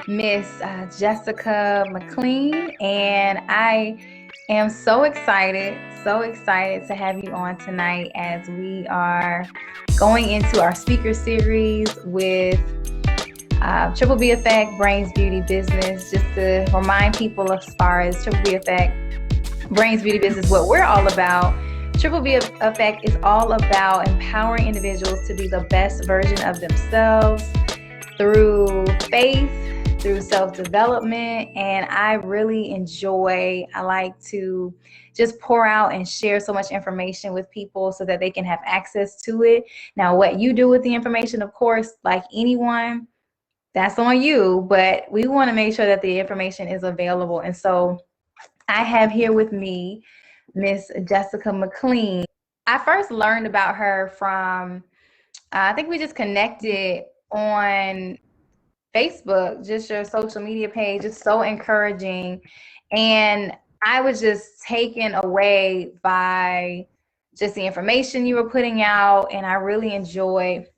Miss Jessica McLean, and I am so excited to have you on tonight as we are going into our speaker series with Triple B Effect, Brains, Beauty, Business. Just to remind people as far as Triple B Effect, Brains, Beauty, Business, what we're all about. Triple B Effect is all about empowering individuals to be the best version of themselves through faith, through self-development, and I like to just pour out and share so much information with people so that they can have access to it. Now, what you do with the information, of course, like anyone, that's on you, but we want to make sure that the information is available. And so I have here with me Miss Jessica McLean. I first learned about her from, I think we just connected on Facebook, just your social media page is so encouraging. And I was just taken away by just the information you were putting out. And I really enjoyed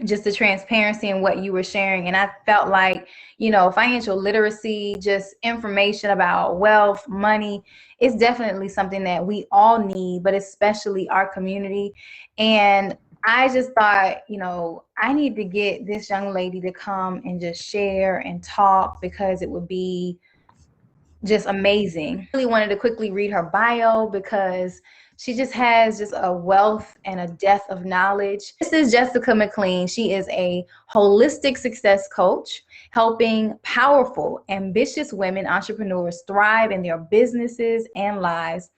just the transparency in what you were sharing. And I felt like, financial literacy, just information about wealth, money is definitely something that we all need, but especially our community. And I just thought, I need to get this young lady to come and just share and talk because it would be just amazing. I really wanted to quickly read her bio because she just has just a wealth and a depth of knowledge. This is Jessica McLean. She is a holistic success coach, helping powerful, ambitious women entrepreneurs thrive in their businesses and lives.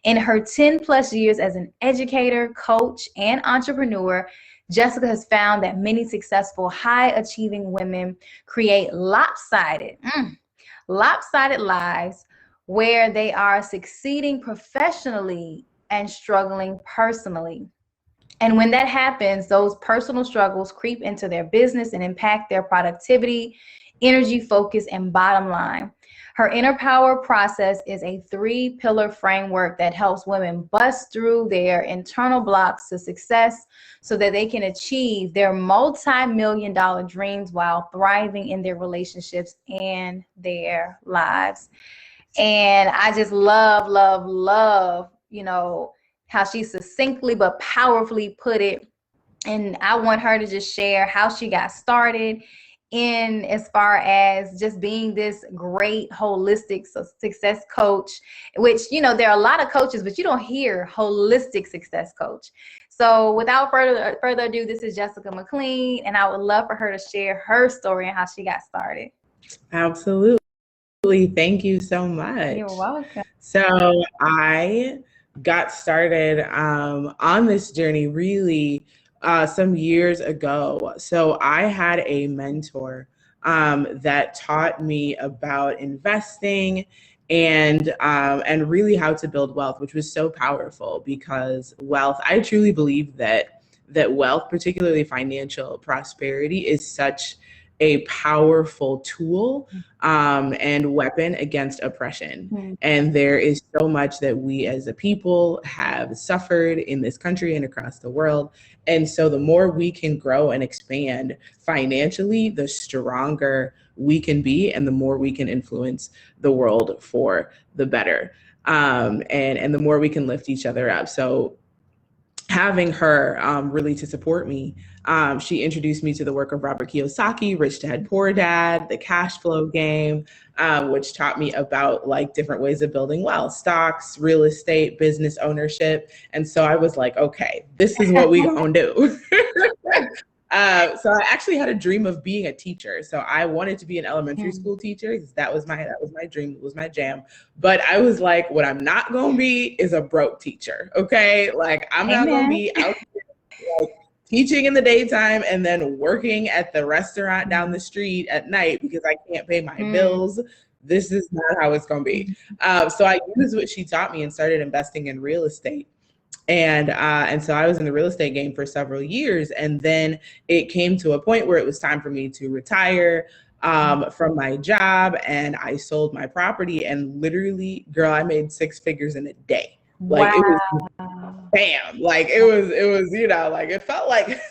In her 10 plus years as an educator, coach, and entrepreneur, Jessica has found that many successful, high achieving women create lopsided lives where they are succeeding professionally and struggling personally. And when that happens, those personal struggles creep into their business and impact their productivity, energy, focus, and bottom line. Her inner power process is a 3-pillar framework that helps women bust through their internal blocks to success so that they can achieve their multi-million-dollar dreams while thriving in their relationships and their lives. And I just love, how she succinctly but powerfully put it. And I want her to just share how she got started in as far as just being this great holistic success coach, which, there are a lot of coaches, but you don't hear holistic success coach. So without further ado, this is Jessica McLean, and I would love for her to share her story and how she got started. Absolutely. Thank you so much. You're welcome. So I got started on this journey really some years ago. So I had a mentor that taught me about investing and really how to build wealth, which was so powerful because wealth, I truly believe that wealth, particularly financial prosperity, is such a powerful tool and weapon against oppression. Mm-hmm. And there is so much that we as a people have suffered in this country and across the world. And so the more we can grow and expand financially, the stronger we can be and the more we can influence the world for the better. And the more we can lift each other up. So having her really to support me, she introduced me to the work of Robert Kiyosaki, Rich Dad, Poor Dad, the cash flow game, which taught me about like different ways of building wealth, stocks, real estate, business ownership. And so I was like, okay, this is what we gonna do. So I actually had a dream of being a teacher. So I wanted to be an elementary school teacher because that was my dream, it was my jam. But I was like, what I'm not gonna be is a broke teacher. Okay, like I'm not gonna be out here, like, teaching in the daytime and then working at the restaurant down the street at night because I can't pay my bills. This is not how it's gonna be. So I used what she taught me and started investing in real estate. And so I was in the real estate game for several years. And then it came to a point where it was time for me to retire from my job. And I sold my property and literally, girl, I made 6 figures in a day. Like wow. It was bam. Like it was, like it felt like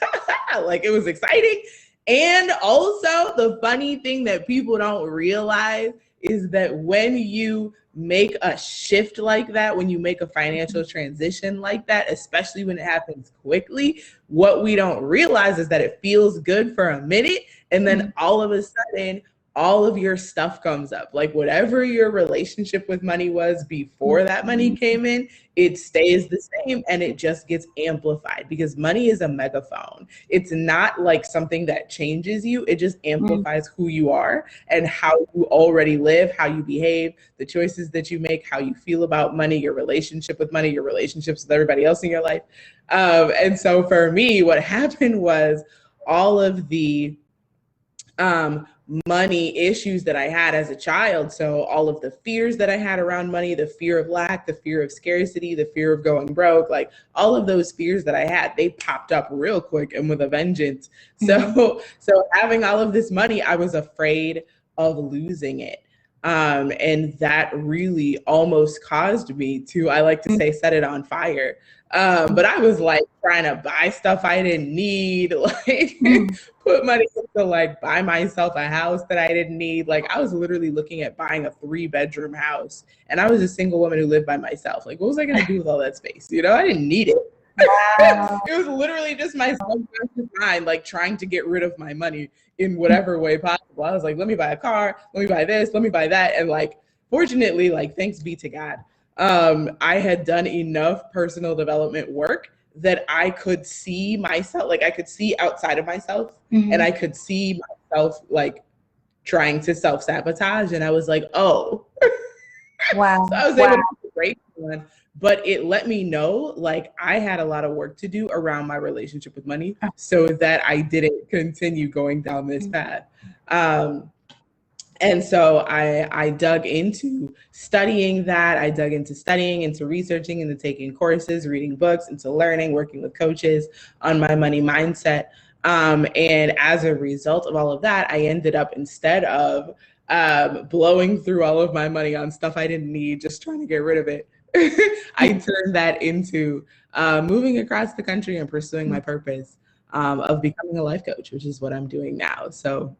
like it was exciting. And also, the funny thing that people don't realize is that when you make a shift like that, when you make a financial transition like that, especially when it happens quickly, what we don't realize is that it feels good for a minute. And then all of a sudden, all of your stuff comes up. Like whatever your relationship with money was before that money came in, it stays the same and it just gets amplified because money is a megaphone. It's not like something that changes you. It just amplifies who you are and how you already live, how you behave, the choices that you make, how you feel about money, your relationship with money, your relationships with everybody else in your life. And so for me, what happened was all of the money issues that I had as a child. So all of the fears that I had around money, the fear of lack, the fear of scarcity, the fear of going broke, like all of those fears that I had, they popped up real quick and with a vengeance. So having all of this money, I was afraid of losing it. And that really almost caused me to, I like to say, set it on fire. But I was like trying to buy stuff I didn't need, like put money to like buy myself a house that I didn't need. Like I was literally looking at buying a 3-bedroom house and I was a single woman who lived by myself. Like what was I going to do with all that space? You know, I didn't need it. Wow. It was literally just my subconscious mind, like trying to get rid of my money in whatever way possible. I was like, let me buy a car, let me buy this, let me buy that. And like, fortunately, like thanks be to God, I had done enough personal development work that I could see myself, like I could see outside of myself and I could see myself like trying to self-sabotage. And I was like, oh, wow. So I was able to break one, but it let me know like I had a lot of work to do around my relationship with money so that I didn't continue going down this path. And so I dug into studying that. I dug into studying, into researching, into taking courses, reading books, into learning, working with coaches on my money mindset. And as a result of all of that, I ended up, instead of blowing through all of my money on stuff I didn't need, just trying to get rid of it, I turned that into moving across the country and pursuing my purpose of becoming a life coach, which is what I'm doing now. So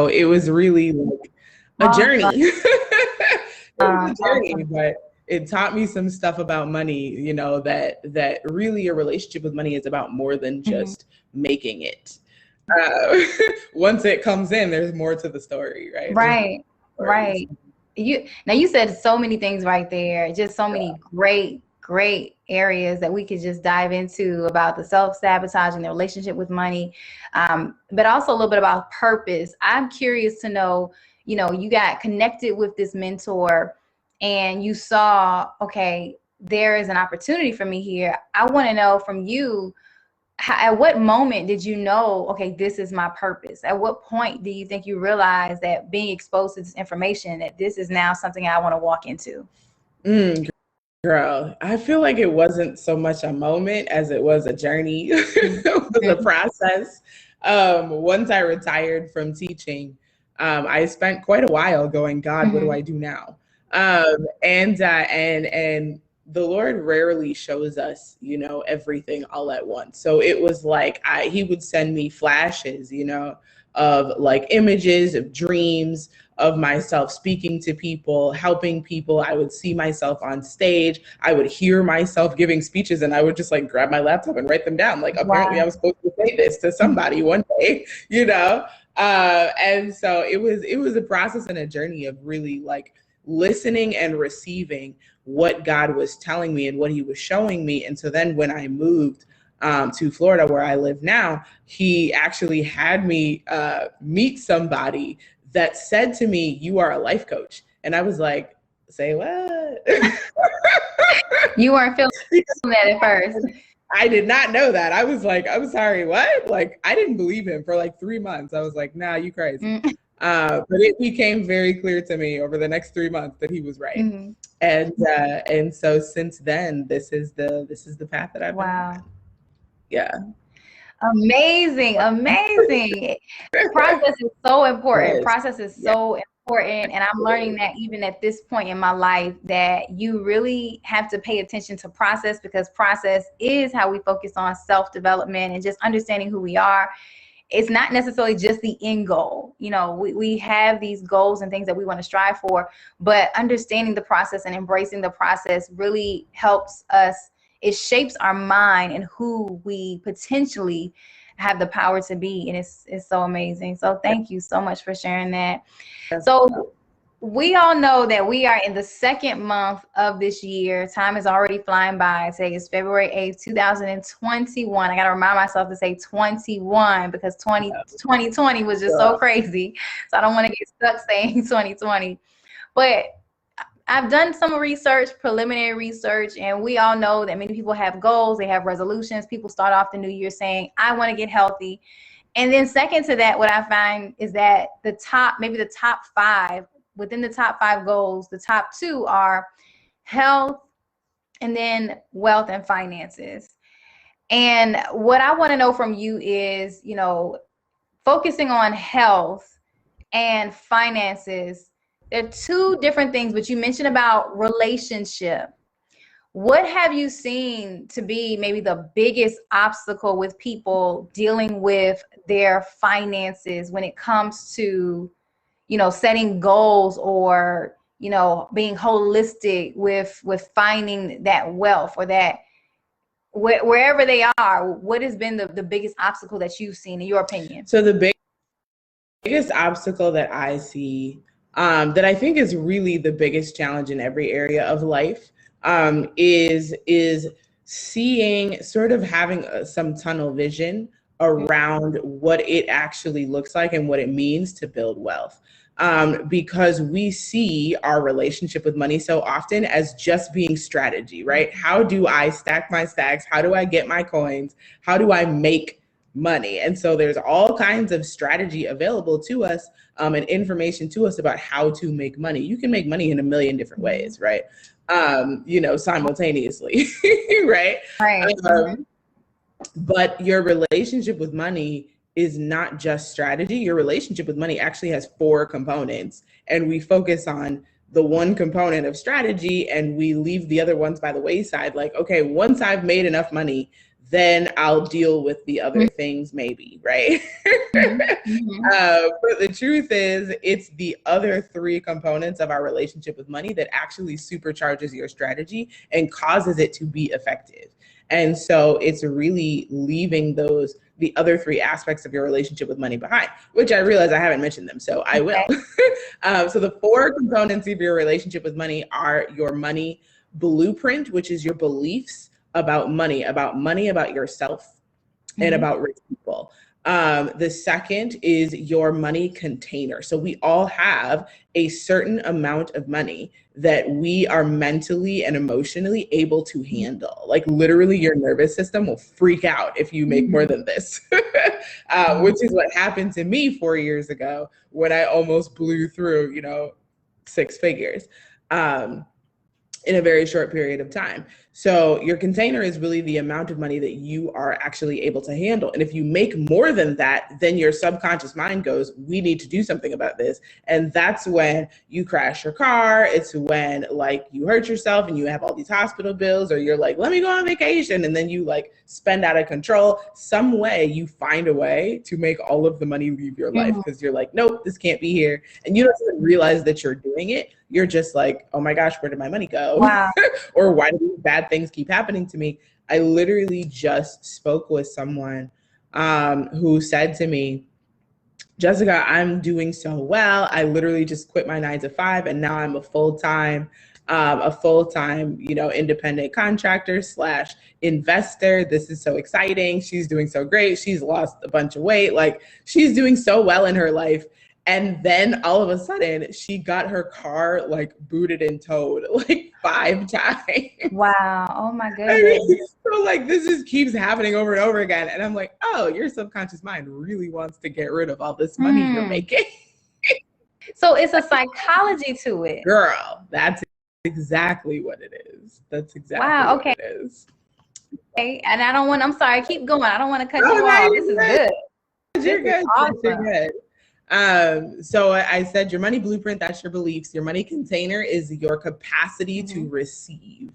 it was really like a journey. It was a journey, but it taught me some stuff about money, you know, that really a relationship with money is about more than just making it. Once it comes in, there's more to the story, right? Right. You said so many things right there, just so many great areas that we could just dive into about the self-sabotaging, the relationship with money, but also a little bit about purpose. I'm curious to know, you know, you got connected with this mentor and you saw, okay, there is an opportunity for me here. I want to know from you, at what moment did you know, okay, this is my purpose? At what point do you think you realized that being exposed to this information, that this is now something I want to walk into? Girl, I feel like it wasn't so much a moment as it was a journey. It was a process. Once I retired from teaching, I spent quite a while going, God, what do I do now? And the Lord rarely shows us, you know, everything all at once. So it was like he would send me flashes, you know, of like images, of dreams, of myself speaking to people, helping people. I would see myself on stage. I would hear myself giving speeches and I would just like grab my laptop and write them down. Like apparently I was supposed to say this to somebody one day, you know? And so it was a process and a journey of really like listening and receiving what God was telling me and what he was showing me. And so then when I moved to Florida, where I live now, he actually had me meet somebody that said to me, you are a life coach. And I was like, say what? You weren't feeling that at first. I did not know that. I was like, I'm sorry, what? Like, I didn't believe him for like 3 months. I was like, nah, you crazy. But it became very clear to me over the next 3 months that he was right. And so since then, this is the path that I've been on. Yeah. Amazing. Process is so important. Process is so important. And I'm learning that even at this point in my life, that you really have to pay attention to process, because process is how we focus on self-development and just understanding who we are. it's not necessarily just the end goal. You know, we have these goals and things that we want to strive for, but understanding the process and embracing the process really helps us. It shapes our mind and who we potentially have the power to be. And it's so amazing. So thank you so much for sharing that. So we all know that we are in the second month of this year. Time is already flying by. Today is February 8th, 2021. I got to remind myself to say 21 because 2020 was just so crazy. So I don't want to get stuck saying 2020. But I've done some research, preliminary research, and we all know that many people have goals. They have resolutions. People start off the new year saying, I want to get healthy. And then second to that, what I find is that maybe the top five, within the top five goals, the top two are health and then wealth and finances. And what I want to know from you is, you know, focusing on health and finances, they're two different things, but you mentioned about relationship. What have you seen to be maybe the biggest obstacle with people dealing with their finances when it comes to, you know, setting goals or, you know, being holistic with finding that wealth or that wherever they are? What has been the biggest obstacle that you've seen in your opinion? So the biggest obstacle that I see, that I think is really the biggest challenge in every area of life, is seeing, sort of having some tunnel vision around what it actually looks like and what it means to build wealth. Because we see our relationship with money so often as just being strategy, right? How do I stack my stacks? How do I get my coins? How do I make money? And so there's all kinds of strategy available to us, and information to us about how to make money. You can make money in a million different ways, right? You know, simultaneously, right? Right. But your relationship with money is not just strategy. Your relationship with money actually has 4 components, and we focus on the one component of strategy and we leave the other ones by the wayside. Like, okay, once I've made enough money, then I'll deal with the other things maybe, right? But the truth is, it's the other 3 components of our relationship with money that actually supercharges your strategy and causes it to be effective. And so it's really leaving the other 3 aspects of your relationship with money behind, which I realize I haven't mentioned them, so I will. So the 4 components of your relationship with money are your money blueprint, which is your beliefs about money, about yourself, and about rich people. The second is your money container. So we all have a certain amount of money that we are mentally and emotionally able to handle. Like literally your nervous system will freak out if you make more than this, which is what happened to me 4 years ago when I almost blew through, 6 figures. In a very short period of time. So your container is really the amount of money that you are actually able to handle. And if you make more than that, then your subconscious mind goes, we need to do something about this. And that's when you crash your car. It's when like you hurt yourself and you have all these hospital bills, or you're like, let me go on vacation. And then you like spend out of control. Some way you find a way to make all of the money leave your life because you're like, nope, this can't be here. And you don't even realize that you're doing it. You're just like, oh my gosh, where did my money go? Wow. Or why do these bad things keep happening to me? I literally just spoke with someone who said to me, Jessica, I'm doing so well. I literally just quit my 9 to 5 and now I'm a full-time, independent contractor / investor. This is so exciting. She's doing so great. She's lost a bunch of weight. Like she's doing so well in her life. And then all of a sudden she got her car like booted and towed like 5 times. Wow. Oh my goodness. So like this just keeps happening over and over again. And I'm like, oh, your subconscious mind really wants to get rid of all this money you're making. So it's a psychology to it. Girl, that's exactly what it is. That's exactly what it is. Okay. And I'm sorry, keep going. I don't want to cut you off. This is good. You're good. Awesome. You're good. So I said your money blueprint, that's your beliefs. Your money container is your capacity to receive.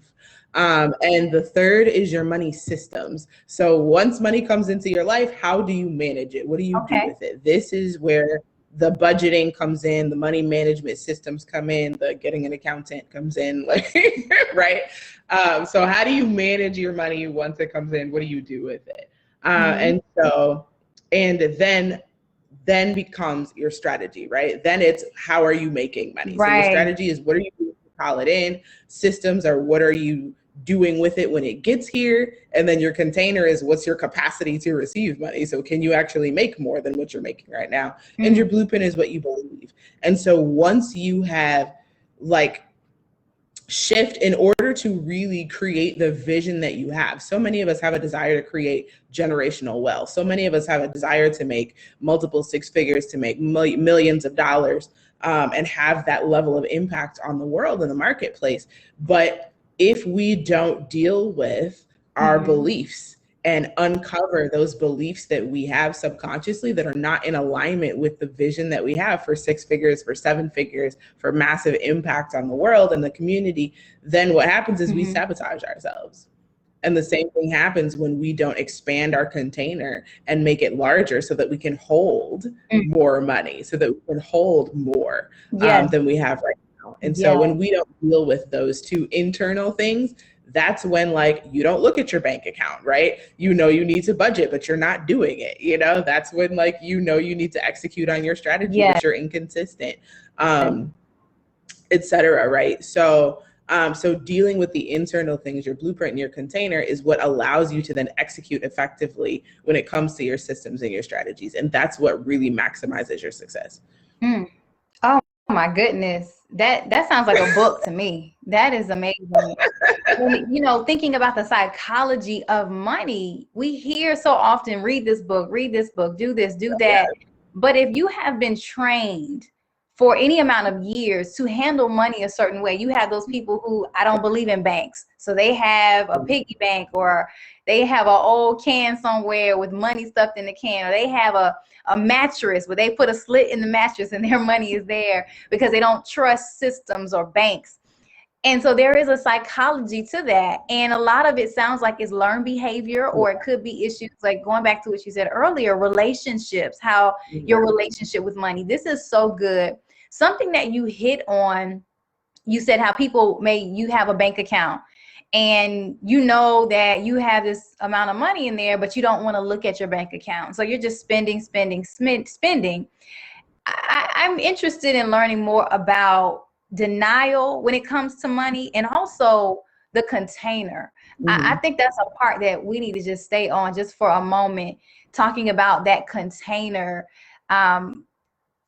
And the third is your money systems. So once money comes into your life, how do you manage it? What do you do with it? This is where the budgeting comes in, the money management systems come in, the getting an accountant comes in, like, right? So how do you manage your money once it comes in? What do you do with it? And then becomes your strategy, right? Then it's how are you making money? So your strategy is what are you doing to call it in? Systems are what are you doing with it when it gets here? And then your container is what's your capacity to receive money? So can you actually make more than what you're making right now? And your blueprint is what you believe. And so once you have like shift in order to really create the vision that you have. So many of us have a desire to create generational wealth. So many of us have a desire to make multiple six figures, to make millions of dollars, and have that level of impact on the world and the marketplace. But if we don't deal with our beliefs and uncover those beliefs that we have subconsciously that are not in alignment with the vision that we have for six figures, for seven figures, for massive impact on the world and the community, then what happens is we sabotage ourselves. And the same thing happens when we don't expand our container and make it larger so that we can hold more money, so that we can hold more than we have right now. And so when we don't deal with those two internal things, that's when like you don't look at your bank account, right? You know you need to budget, but you're not doing it. You know, that's when like you know you need to execute on your strategy, but you're inconsistent, etc. Right? So so dealing with the internal things, your blueprint and your container is what allows you to then execute effectively when it comes to your systems and your strategies. And that's what really maximizes your success. Oh my goodness. That sounds like a book to me. That is amazing. When, you know, thinking about the psychology of money, we hear so often, read this book, do this, do that. But if you have been trained for any amount of years to handle money a certain way, you have those people who I don't believe in banks. So they have a piggy bank, or they have an old can somewhere with money stuffed in the can, or they have a mattress where they put a slit in the mattress and their money is there because they don't trust systems or banks. And so there is a psychology to that. And a lot of it sounds like it's learned behavior, or it could be issues like going back to what you said earlier, relationships, how your relationship with money. This is so good. Something that you hit on, you said how you have a bank account and you know that you have this amount of money in there, but you don't want to look at your bank account. So you're just spending. I'm interested in learning more about denial when it comes to money, and also the container. I think that's a part that we need to just stay on just for a moment, talking about that container.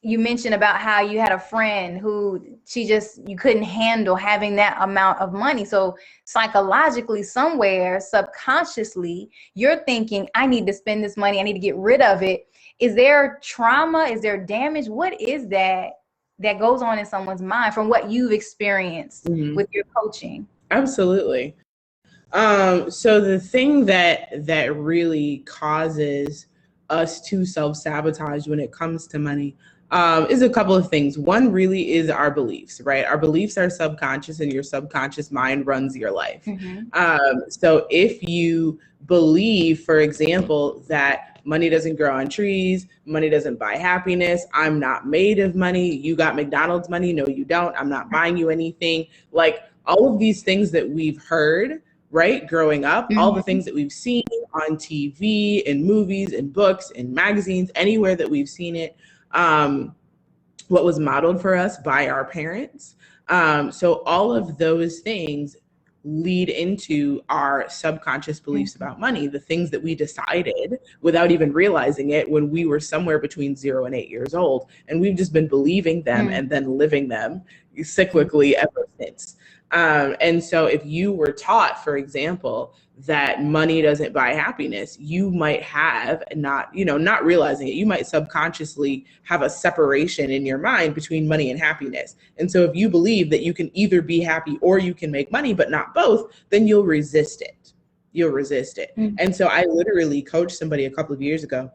You mentioned about how you had a friend who you couldn't handle having that amount of money. So psychologically, somewhere subconsciously, you're thinking, I need to spend this money. I need to get rid of it. Is there trauma? Is there damage? What is that goes on in someone's mind from what you've experienced with your coaching? Absolutely. So the thing that really causes us to self-sabotage when it comes to money is a couple of things. One really is our beliefs, right? Our beliefs are subconscious, and your subconscious mind runs your life. So if you believe, for example, that money doesn't grow on trees, money doesn't buy happiness, I'm not made of money, you got McDonald's money, no you don't, I'm not buying you anything, like all of these things that we've heard, right, growing up, all the things that we've seen on TV, in movies, in books, in magazines, anywhere that we've seen it, what was modeled for us by our parents. So all of those things lead into our subconscious beliefs about money, the things that we decided without even realizing it when we were somewhere between 0 and 8 years old. And we've just been believing them and then living them cyclically ever since. And so if you were taught, for example, that money doesn't buy happiness, you might have not realizing it, you might subconsciously have a separation in your mind between money and happiness. And so if you believe that you can either be happy or you can make money, but not both, then you'll resist it. And so I literally coached somebody a couple of years ago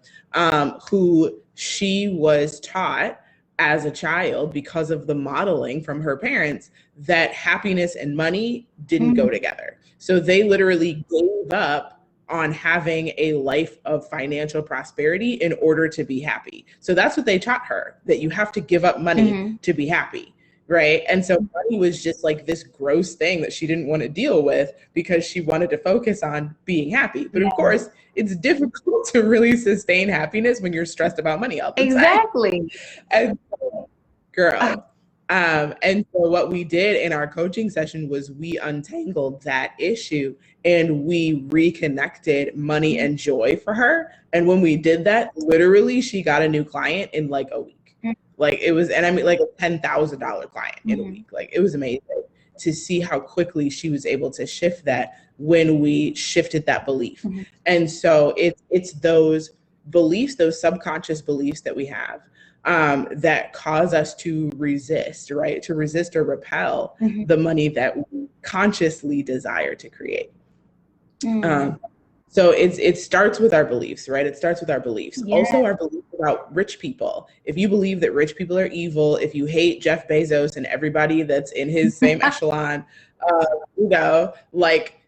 who she was taught as a child, because of the modeling from her parents, that happiness and money didn't go together. So they literally gave up on having a life of financial prosperity in order to be happy. So that's what they taught her, that you have to give up money to be happy. Right. And so money was just like this gross thing that she didn't want to deal with because she wanted to focus on being happy. But of course, it's difficult to really sustain happiness when you're stressed about money all the time. Exactly. And so, girl. And so what we did in our coaching session was we untangled that issue and we reconnected money and joy for her. And when we did that, literally, she got a new client in like a week. Like it was, and I mean, like a $10,000 client in a week. Like it was amazing to see how quickly she was able to shift that when we shifted that belief. And so it's those beliefs, those subconscious beliefs that we have that cause us to resist, right? To resist or repel the money that we consciously desire to create. So it starts with our beliefs, right? It starts with our beliefs. Also, our beliefs about rich people. If you believe that rich people are evil, if you hate Jeff Bezos and everybody that's in his same echelon, you know, like,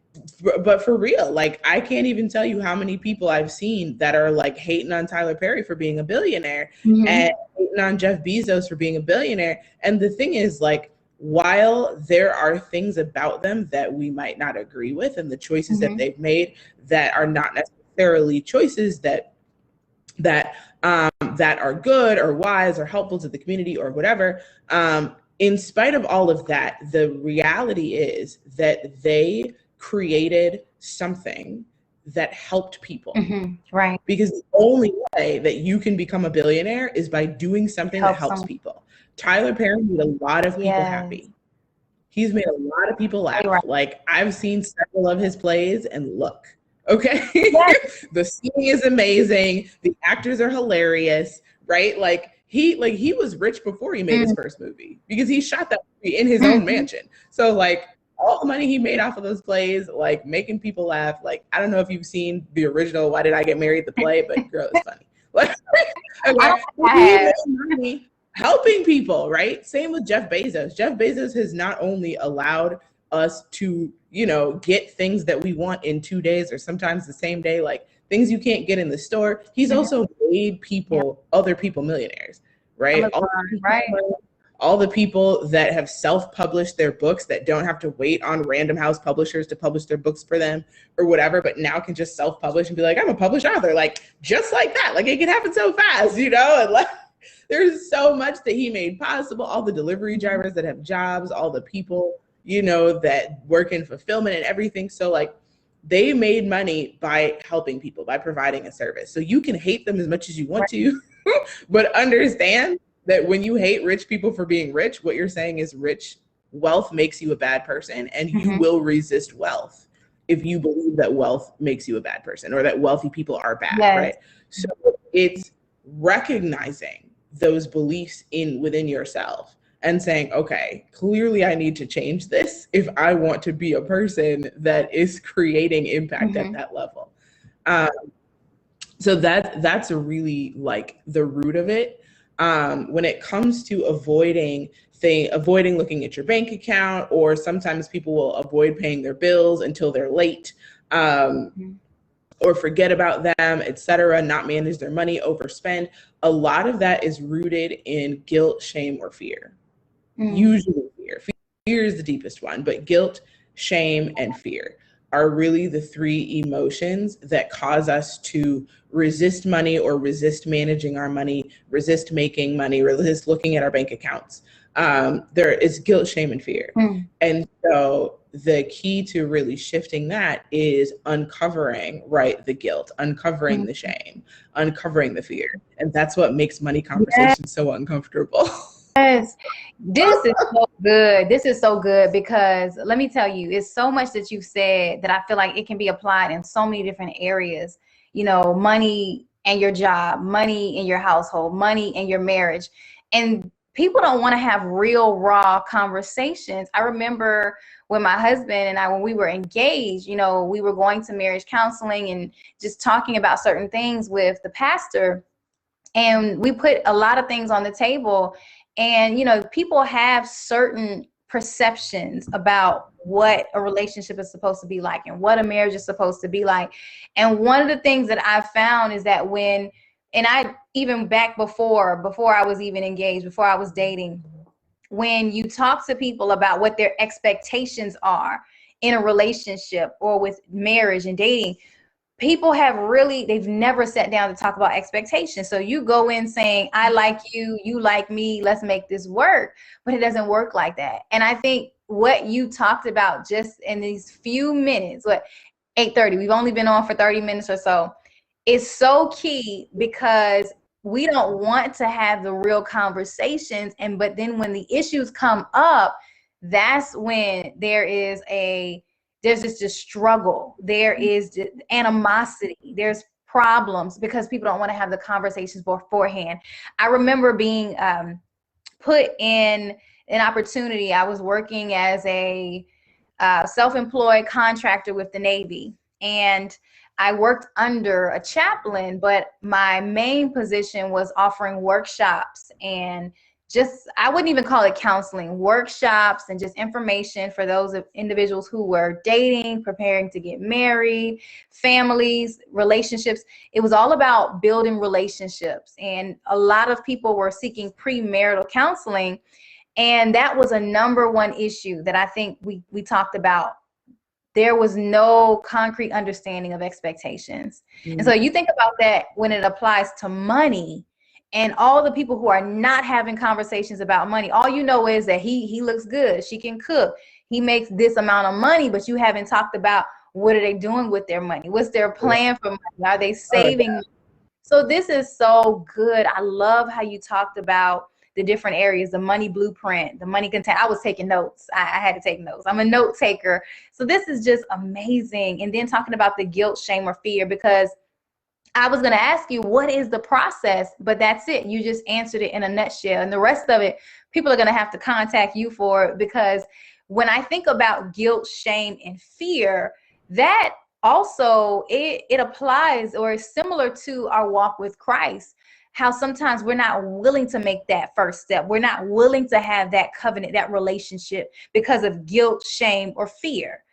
but for real, like I can't even tell you how many people I've seen that are like hating on Tyler Perry for being a billionaire and hating on Jeff Bezos for being a billionaire. And the thing is, like, while there are things about them that we might not agree with and the choices that they've made that are not necessarily choices that are good or wise or helpful to the community or whatever, in spite of all of that, the reality is that they created something that helped people. Right. Because the only way that you can become a billionaire is by doing something that helps people. Tyler Perry made a lot of people happy. He's made a lot of people laugh. Like I've seen several of his plays and look, okay. The singing is amazing. The actors are hilarious, right? Like he was rich before he made his first movie because he shot that movie in his own mansion. So like all the money he made off of those plays, like making people laugh. Like, I don't know if you've seen the original Why Did I Get Married? The play, but girl, it's funny. He made money helping people, right? Same with Jeff Bezos. Jeff Bezos has not only allowed us to, you know, get things that we want in 2 days or sometimes the same day, like things you can't get in the store. He's also made people, other people millionaires, right? All the people that have self-published their books that don't have to wait on Random House publishers to publish their books for them or whatever, but now can just self-publish and be like, I'm a published author, like just like that. Like it can happen so fast, you know? And like there's so much that he made possible. All the delivery drivers that have jobs, all the people, you know, that work in fulfillment and everything. So like they made money by helping people, by providing a service. So you can hate them as much as you want to, but understand that when you hate rich people for being rich, what you're saying is wealth makes you a bad person, and you will resist wealth if you believe that wealth makes you a bad person or that wealthy people are bad, right? So it's recognizing those beliefs within yourself and saying, okay, clearly I need to change this if I want to be a person that is creating impact at that level. So that's really like the root of it. When it comes to avoiding looking at your bank account, or sometimes people will avoid paying their bills until they're late, or forget about them, etc., not manage their money, overspend. A lot of that is rooted in guilt, shame, or fear. Usually fear. Fear is the deepest one, but guilt, shame, and fear are really the three emotions that cause us to resist money or resist managing our money, resist making money, resist looking at our bank accounts. There is guilt, shame, and fear. And so the key to really shifting that is uncovering, right, the guilt, uncovering the shame, uncovering the fear. And that's what makes money conversations so uncomfortable. Yes, this is so good. This is so good because let me tell you, it's so much that you've said that I feel like it can be applied in so many different areas. You know, money and your job, money in your household, money in your marriage. And people don't want to have real, raw conversations. I remember when my husband and I, when we were engaged, you know, we were going to marriage counseling and just talking about certain things with the pastor. And we put a lot of things on the table. And, people have certain perceptions about what a relationship is supposed to be like and what a marriage is supposed to be like. And one of the things that I've found is that and I even back before I was even engaged, before I was dating, when you talk to people about what their expectations are in a relationship or with marriage and dating, people they've never sat down to talk about expectations. So you go in saying, I like you, you like me, let's make this work. But it doesn't work like that. And I think what you talked about just in these few minutes, 8:30, we've only been on for 30 minutes or so, is so key, because we don't want to have the real conversations. But then when the issues come up, that's when there's just struggle. There is animosity. There's problems because people don't want to have the conversations beforehand. I remember being put in an opportunity. I was working as a self-employed contractor with the Navy, and I worked under a chaplain, but my main position was offering workshops and I wouldn't even call it counseling, workshops and just information for those individuals who were dating, preparing to get married, families, relationships. It was all about building relationships. And a lot of people were seeking premarital counseling. And that was a number one issue that I think we talked about. There was no concrete understanding of expectations. And so you think about that when it applies to money, and all the people who are not having conversations about money. All you know is that he looks good, she can cook, he makes this amount of money, but you haven't talked about what are they doing with their money? What's their plan for money? Are they saving? So this is so good. I love how you talked about the different areas, the money blueprint, the money content. I was taking notes. I had to take notes. I'm a note taker. So this is just amazing. And then talking about the guilt, shame, or fear, because I was going to ask you, what is the process? But that's it. You just answered it in a nutshell. And the rest of it, people are going to have to contact you for it, because when I think about guilt, shame, and fear, that also, it applies or is similar to our walk with Christ. How sometimes we're not willing to make that first step. We're not willing to have that covenant, that relationship, because of guilt, shame, or fear.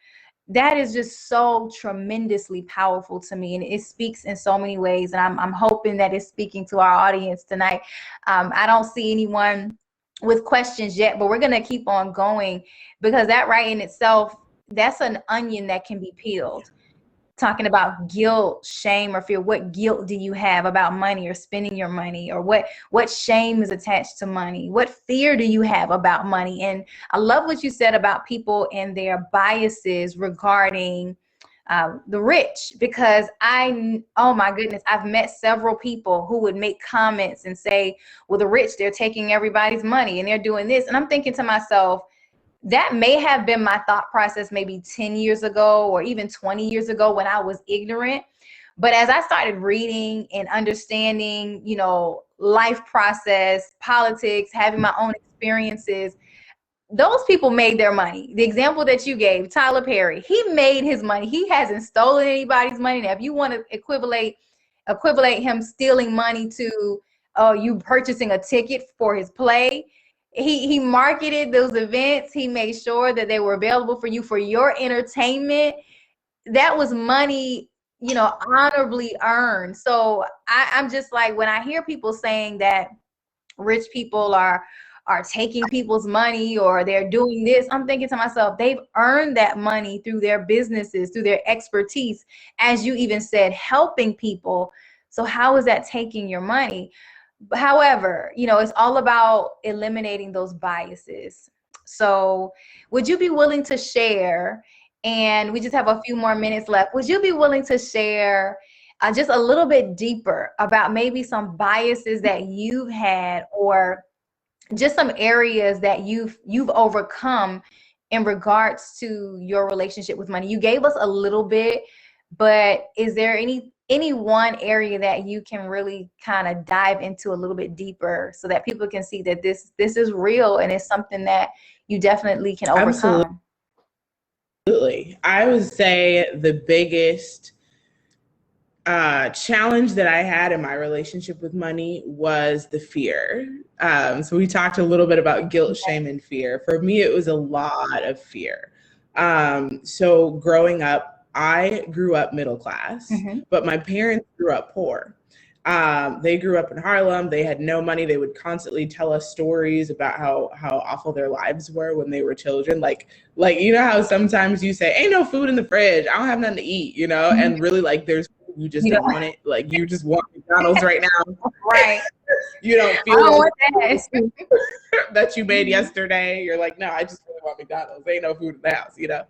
That is just so tremendously powerful to me, and it speaks in so many ways. And I'm hoping that it's speaking to our audience tonight. I don't see anyone with questions yet, but we're going to keep on going, because that right in itself, that's an onion that can be peeled. Talking about guilt, shame, or fear. What guilt do you have about money or spending your money? Or what shame is attached to money? What fear do you have about money? And I love what you said about people and their biases regarding the rich, because oh my goodness, I've met several people who would make comments and say, well, the rich, they're taking everybody's money and they're doing this. And I'm thinking to myself, that may have been my thought process maybe 10 years ago or even 20 years ago when I was ignorant. But as I started reading and understanding, life process, politics, having my own experiences, those people made their money. The example that you gave, Tyler Perry, he made his money. He hasn't stolen anybody's money. Now, if you want to equivalate him stealing money to you purchasing a ticket for his play, he marketed those events. He made sure that they were available for you for your entertainment. That was money, honorably earned. So I'm just like, when I hear people saying that rich people are taking people's money or they're doing this, I'm thinking to myself, they've earned that money through their businesses, through their expertise, as you even said, helping people. So how is that taking your money? However, it's all about eliminating those biases. So would you be willing to share, and we just have a few more minutes left, would you be willing to share just a little bit deeper about maybe some biases that you've had, or just some areas that you've overcome in regards to your relationship with money? You gave us a little bit, but is there any one area that you can really kind of dive into a little bit deeper, so that people can see that this is real and it's something that you definitely can overcome? Absolutely. I would say the biggest challenge that I had in my relationship with money was the fear. So we talked a little bit about guilt, shame, and fear. For me, it was a lot of fear. So growing up, I grew up middle class, but my parents grew up poor. They grew up in Harlem. They had no money. They would constantly tell us stories about how awful their lives were when they were children. Like you know how sometimes you say, "Ain't no food in the fridge. I don't have nothing to eat," you know, and really like there's you just don't want it. Like you just want McDonald's right now. Right. You don't feel that. that you made yesterday. You're like, no, I just really want McDonald's. Ain't no food in the house, you know.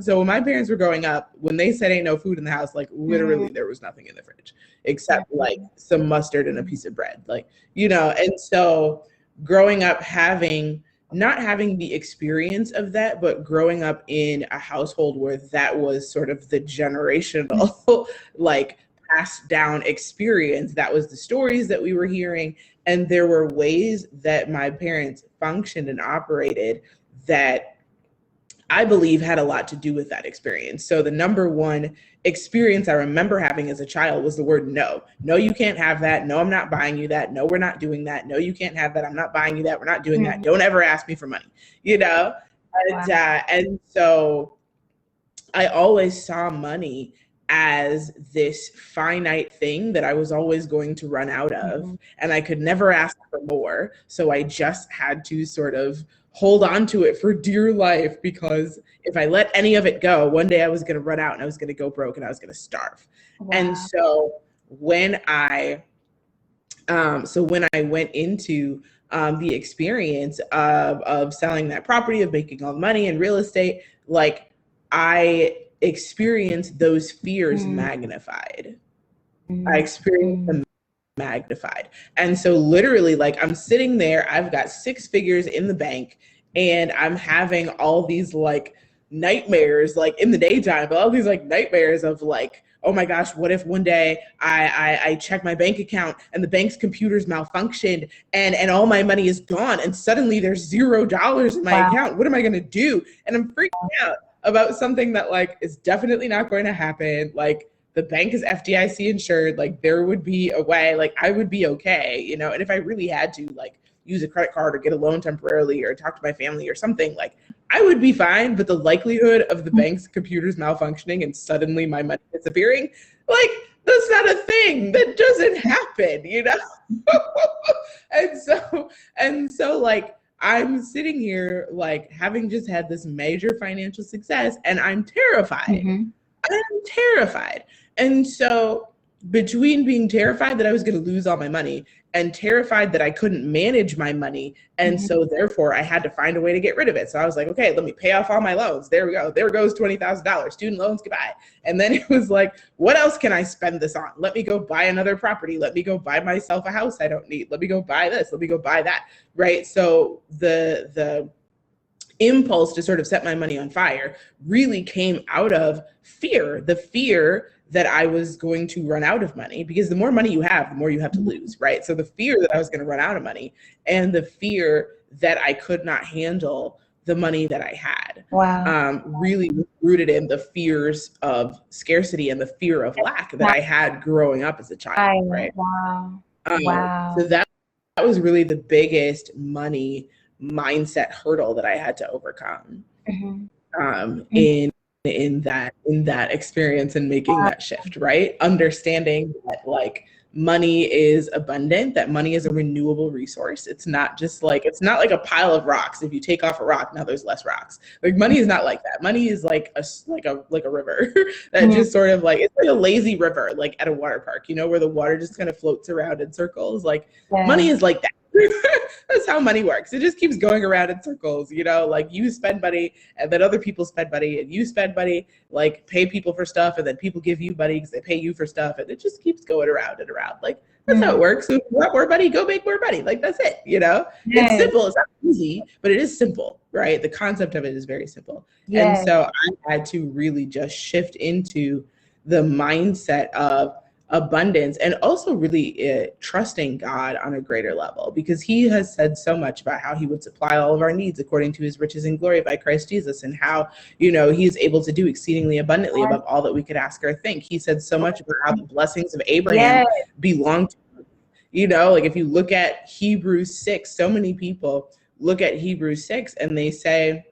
So when my parents were growing up, when they said ain't no food in the house, like literally there was nothing in the fridge except like some mustard and a piece of bread, like, you know. And so growing up not having the experience of that, but growing up in a household where that was sort of the generational like passed down experience, that was the stories that we were hearing. And there were ways that my parents functioned and operated that I believe had a lot to do with that experience. So the number one experience I remember having as a child was the word no. No, you can't have that. No, I'm not buying you that. No, we're not doing that. No, you can't have that. I'm not buying you that. We're not doing that. Don't ever ask me for money, you know? And so I always saw money as this finite thing that I was always going to run out of, and I could never ask for more. So I just had to sort of hold on to it for dear life, because if I let any of it go, one day I was going to run out and I was going to go broke and I was going to starve. And so when I went into the experience of selling that property, of making all the money in real estate, like I experienced those fears magnified. I experienced them magnified. And so literally, like, I'm sitting there, I've got 6 figures in the bank, and I'm having all these like nightmares, like in the daytime, but all these like nightmares of like, oh my gosh, what if one day I check my bank account and the bank's computers malfunctioned and all my money is gone and suddenly there's $0 in my account? What am I going to do? And I'm freaking out about something that like is definitely not going to happen. Like, the bank is FDIC insured. Like, there would be a way, like I would be okay, you know? And if I really had to like use a credit card or get a loan temporarily or talk to my family or something, like I would be fine. But the likelihood of the bank's computers malfunctioning and suddenly my money disappearing, like, that's not a thing. That doesn't happen, you know? and so like, I'm sitting here like having just had this major financial success, and I'm terrified. I'm terrified. And so between being terrified that I was going to lose all my money and terrified that I couldn't manage my money, and so therefore I had to find a way to get rid of it. So I was like, okay, let me pay off all my loans. There we go. There goes $20,000. Student loans, goodbye. And then it was like, what else can I spend this on? Let me go buy another property. Let me go buy myself a house I don't need. Let me go buy this. Let me go buy that. Right? So the impulse to sort of set my money on fire really came out of fear, the fear that I was going to run out of money, because the more money you have, the more you have to lose, right? So the fear that I was going to run out of money, and the fear that I could not handle the money that I had, really was rooted in the fears of scarcity and the fear of lack that I had growing up as a child, right? So that was really the biggest money mindset hurdle that I had to overcome in that experience and making that shift, right? Understanding that like money is abundant, that money is a renewable resource. It's not like a pile of rocks. If you take off a rock, now there's less rocks. Like, money is not like that. Money is like a river that just sort of like, it's like a lazy river, like at a water park, you know, where the water just kind of floats around in circles. Like, money is like that. That's how money works. It just keeps going around in circles, you know, like you spend money and then other people spend money and you spend money, like pay people for stuff, and then people give you money because they pay you for stuff, and it just keeps going around and around. Like, that's how it works. So if you want more money, go make more money. Like, that's it, you know? It's simple. It's not easy, but it is simple, right? The concept of it is very simple. And so I had to really just shift into the mindset of abundance, and also really trusting God on a greater level, because he has said so much about how he would supply all of our needs according to his riches and glory by Christ Jesus, and how, you know, he is able to do exceedingly abundantly above all that we could ask or think. He said so much about how the blessings of Abraham belong to us. You know, like if you look at Hebrews 6, so many people look at Hebrews 6 and they say,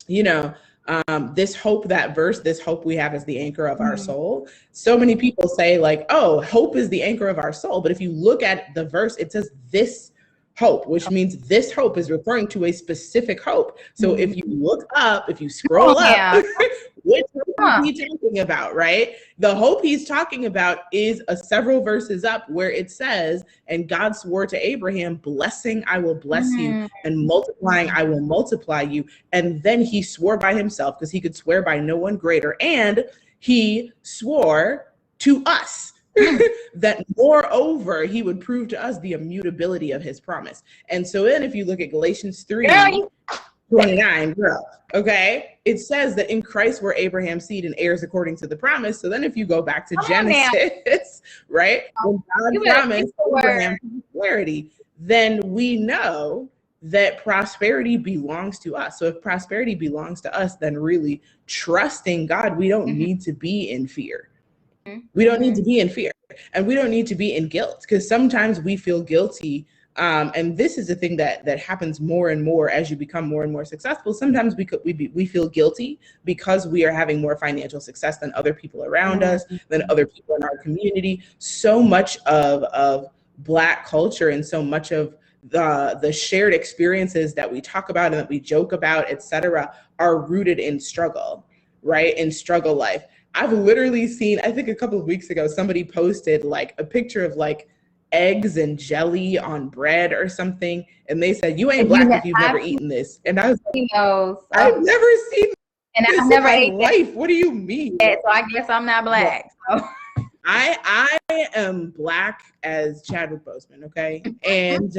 you know, this hope, that verse, this hope we have as the anchor of our soul. So many people say like, oh, hope is the anchor of our soul. But if you look at the verse, it says this hope, which means this hope is referring to a specific hope. So if you look up, if you scroll up, which hope is he talking about, right? The hope he's talking about is several verses up, where it says, and God swore to Abraham, blessing, I will bless you, and multiplying, I will multiply you. And then he swore by himself, because he could swear by no one greater. And he swore to us that moreover he would prove to us the immutability of his promise. And so then if you look at Galatians 3:29, okay, it says that in Christ we're Abraham's seed and heirs according to the promise. So then if you go back to Genesis, right, when God promised Abraham prosperity, then we know that prosperity belongs to us. So if prosperity belongs to us, then really trusting God, we don't need to be in fear. We don't need to be in fear, and we don't need to be in guilt, because sometimes we feel guilty. And this is the thing that happens more and more as you become more and more successful. Sometimes we feel guilty because we are having more financial success than other people around us, than other people in our community. So much of Black culture and so much of the shared experiences that we talk about and that we joke about, etc., are rooted in struggle, right? In struggle life. I've literally seen, I think a couple of weeks ago, somebody posted like a picture of like eggs and jelly on bread or something. And they said, you ain't Black if you've never eaten this. And I was like, I've never seen and this I've never in my life. What do you mean? So I guess I'm not Black. So. I am Black as Chadwick Boseman, okay? And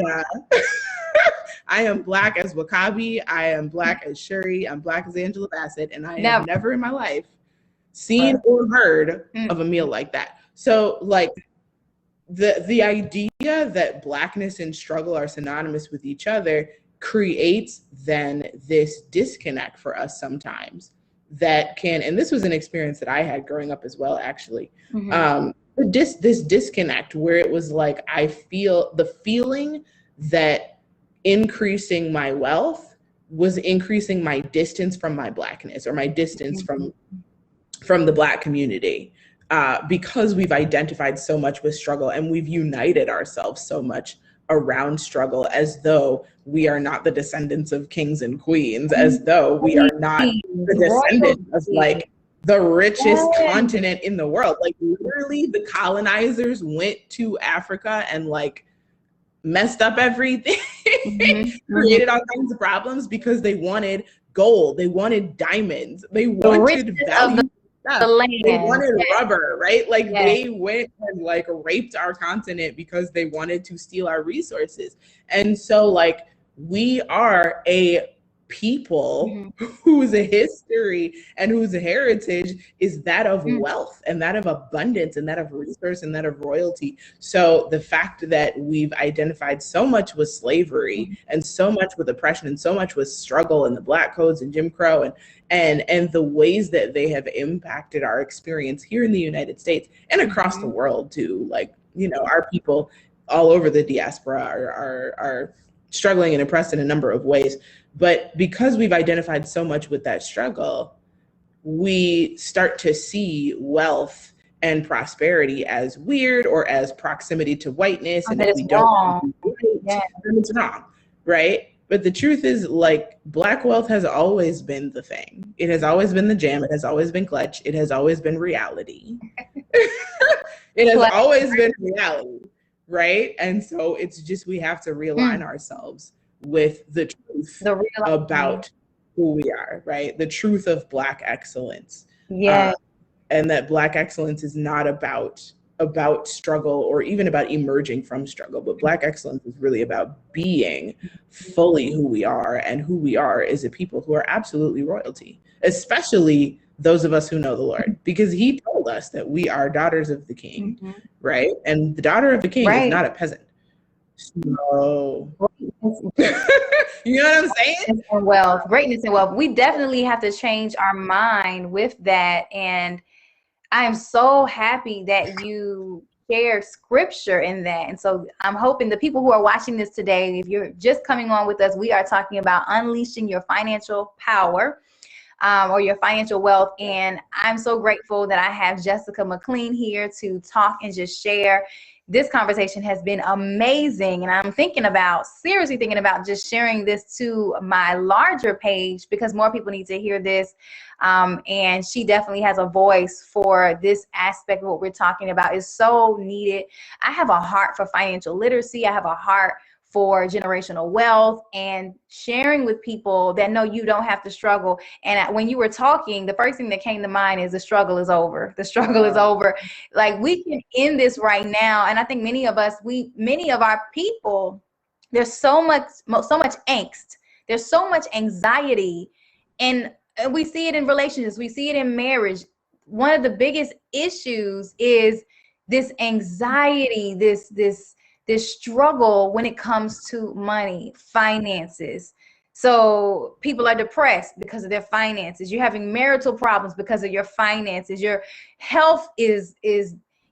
I am Black as Wakabi. I am Black as Shuri. I'm Black as Angela Bassett. And I have never in my life seen or heard of a meal like that. So like the idea that Blackness and struggle are synonymous with each other creates then this disconnect for us sometimes that can, and this was an experience that I had growing up as well, actually. This disconnect where it was like, I feel the feeling that increasing my wealth was increasing my distance from my Blackness, or my distance from the Black community, because we've identified so much with struggle and we've united ourselves so much around struggle, as though we are not the descendants of kings and queens, as though we are not the descendants of like the richest continent in the world. Like literally the colonizers went to Africa and like messed up everything, created all kinds of problems because they wanted gold, they wanted diamonds, they wanted value. They wanted rubber, right? Like they went and like raped our continent because they wanted to steal our resources. And so like we are a people whose history and whose heritage is that of wealth and that of abundance and that of resource and that of royalty. So the fact that we've identified so much with slavery and so much with oppression and so much with struggle and the Black codes and Jim Crow and the ways that they have impacted our experience here in the United States and across the world too. Like, you know, our people all over the diaspora are struggling and oppressed in a number of ways. But because we've identified so much with that struggle, we start to see wealth and prosperity as weird or as proximity to whiteness. And if we don't, then it's wrong, right? But the truth is, like, Black wealth has always been the thing. It has always been the jam. It has always been clutch. It has always been reality. It has always been reality, right? And so it's just, we have to realign ourselves with the truth about who we are, right? The truth of Black excellence. And that Black excellence is not about struggle or even about emerging from struggle, but Black excellence is really about being fully who we are, and who we are is a people who are absolutely royalty, especially those of us who know the Lord, because he told us that we are daughters of the King, right? And the daughter of the King is not a peasant. So, you know what I'm saying? And wealth, greatness and wealth. We definitely have to change our mind with that. And I am so happy that you shared scripture in that. And so I'm hoping the people who are watching this today, if you're just coming on with us, we are talking about unleashing your financial power. Or your financial wealth. And I'm so grateful that I have Jessica McLean here to talk and just share. This conversation has been amazing. And I'm seriously thinking about just sharing this to my larger page, because more people need to hear this. And she definitely has a voice for this aspect of what we're talking about. Is so needed. I have a heart for financial literacy. I have a heart for generational wealth and sharing with people that know you don't have to struggle. And when you were talking, the first thing that came to mind is the struggle is over. The struggle is over. Like, we can end this right now. And I think many of our people, there's so much angst. There's so much anxiety. And we see it in relationships. We see it in marriage. One of the biggest issues is this anxiety, this struggle when it comes to money, finances. So people are depressed because of their finances. You're having marital problems because of your finances. Your health is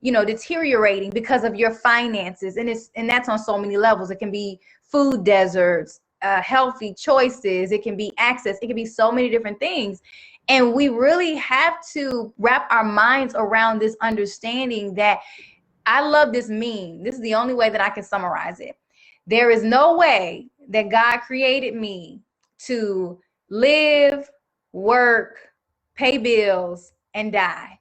deteriorating because of your finances. And that's on so many levels. It can be food deserts, healthy choices. It can be access. It can be so many different things. And we really have to wrap our minds around this understanding that, I love this meme. This is the only way that I can summarize it. There is no way that God created me to live, work, pay bills, and die.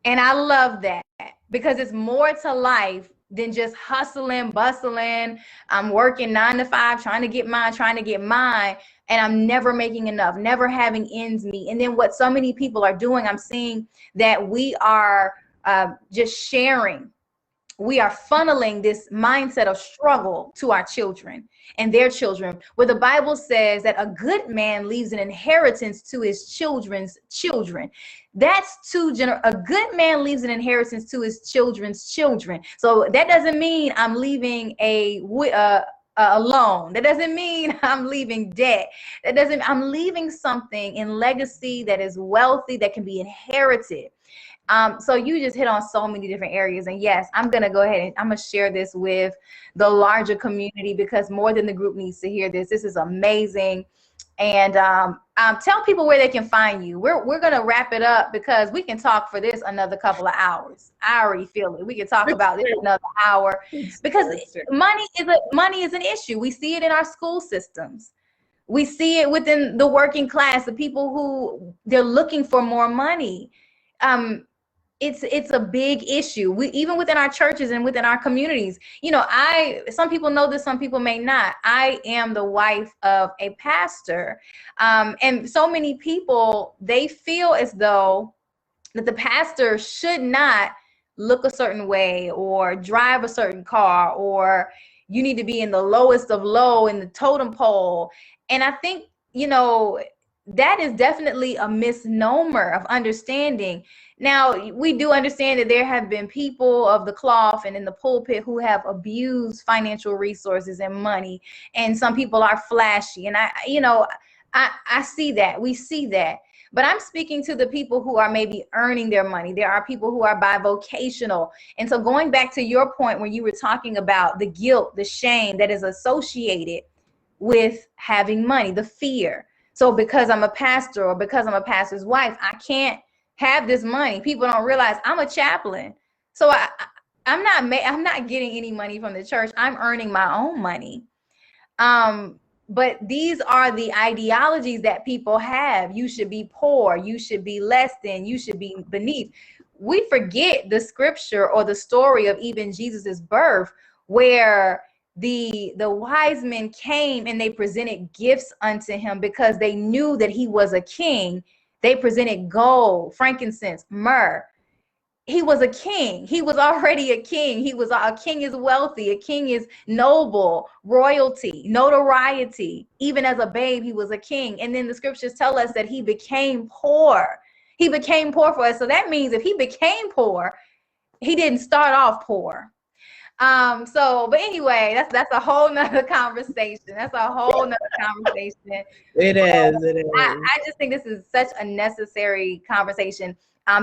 And I love that, because it's more to life than just hustling, bustling. I'm working 9 to 5, trying to get mine, and I'm never making enough, never having ends meet. And then what so many people are doing, I'm seeing that we are just sharing. We are funneling this mindset of struggle to our children and their children, where the Bible says that a good man leaves an inheritance to his children's children. That's a good man leaves an inheritance to his children's children. So that doesn't mean I'm leaving a loan. That doesn't mean I'm leaving debt. I'm leaving something in legacy that is wealthy, that can be inherited. So you just hit on so many different areas. And yes, I'm going to go ahead and I'm going to share this with the larger community, because more than the group needs to hear this. This is amazing. And tell people where they can find you. We're going to wrap it up, because we can talk for this another couple of hours. I already feel it. We can talk about this another hour, because money is an issue. We see it in our school systems. We see it within the working class, the people who they're looking for more money. It's a big issue. We, even within our churches and within our communities, some people know this, some people may not. I am the wife of a pastor. And so many people, they feel as though that the pastor should not look a certain way or drive a certain car, or you need to be in the lowest of low in the totem pole. And I think, that is definitely a misnomer of understanding. Now, we do understand that there have been people of the cloth and in the pulpit who have abused financial resources and money, and some people are flashy. And I see that. We see that. But I'm speaking to the people who are maybe earning their money. There are people who are bivocational. And so going back to your point when you were talking about the guilt, the shame that is associated with having money, the fear. So because I'm a pastor, or because I'm a pastor's wife, I can't have this money. People don't realize I'm a chaplain. So I'm not getting any money from the church. I'm earning my own money. But these are the ideologies that people have. You should be poor. You should be less than. You should be beneath. We forget the scripture or the story of even Jesus's birth, where the wise men came and they presented gifts unto him because they knew that he was a king. They presented gold, frankincense, myrrh. He was a king. He was already a king. A king is wealthy. A king is noble, royalty, notoriety. Even as a babe, he was a king. And then the scriptures tell us that he became poor. He became poor for us. So that means if he became poor, he didn't start off poor. But anyway, that's a whole nother conversation. That's a whole nother conversation. It is. It is. I just think this is such a necessary conversation.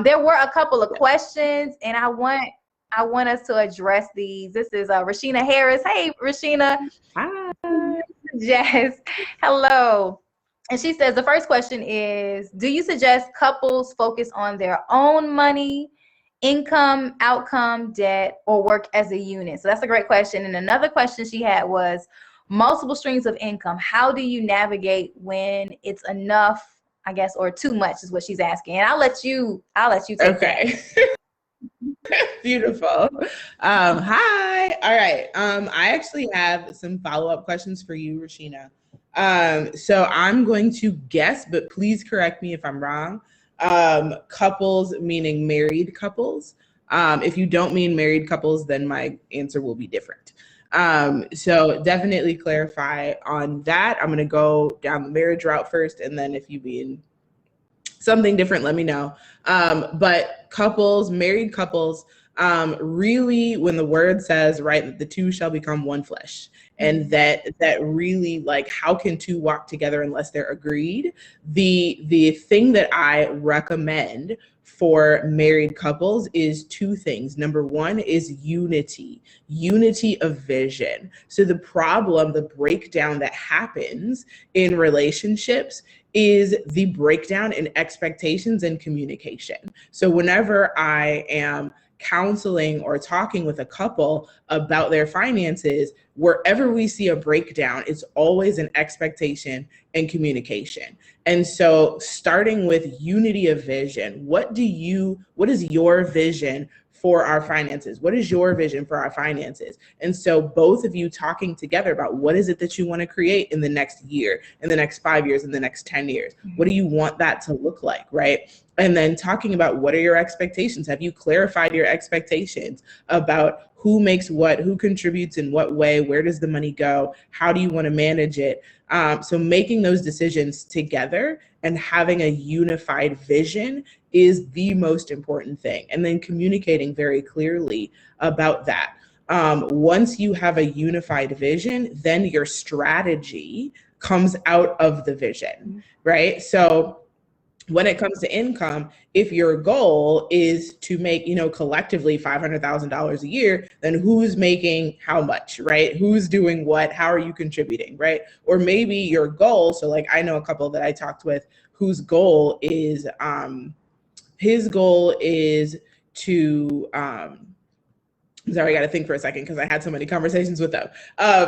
There were a couple of questions, and I want us to address these. This is Rashina Harris. Hey, Rashina. Hi. Jess. Hello. And she says the first question is, do you suggest couples focus on their own money, income, outcome, debt, or work as a unit? So that's a great question. And another question she had was multiple streams of income. How do you navigate when it's enough, I guess, or too much is what she's asking. And I'll let you take okay. Beautiful. Hi. All right. I actually have some follow-up questions for you, Rashina. So I'm going to guess, but please correct me if I'm wrong. Couples meaning married couples. If you don't mean married couples, then my answer will be different. So definitely clarify on that. I'm going to go down the marriage route first, and then if you mean something different, let me know. But couples, married couples, really, when the word says, right, that the two shall become one flesh, and that really, like, how can two walk together unless they're agreed? The thing that I recommend for married couples is two things. Number one is unity of vision. So the problem, the breakdown that happens in relationships is the breakdown in expectations and communication. So whenever I am counseling or talking with a couple about their finances, wherever we see a breakdown, it's always an expectation and communication. And so starting with unity of vision, what is your vision for our finances? What is your vision for our finances? And so both of you talking together about what is it that you want to create in the next year, in the next 5 years, in the next 10 years? What do you want that to look like, right? And then talking about what are your expectations? Have you clarified your expectations about who makes what, who contributes in what way, where does the money go, how do you want to manage it? So making those decisions together and having a unified vision is the most important thing. And then communicating very clearly about that. Once you have a unified vision, then your strategy comes out of the vision, right? So when it comes to income, if your goal is to make, collectively $500,000 a year, then who's making how much, right? Who's doing what? How are you contributing, right? Or maybe your goal, so like I know a couple that I talked with whose goal is, his goal is to, sorry, I got to think for a second because I had so many conversations with them.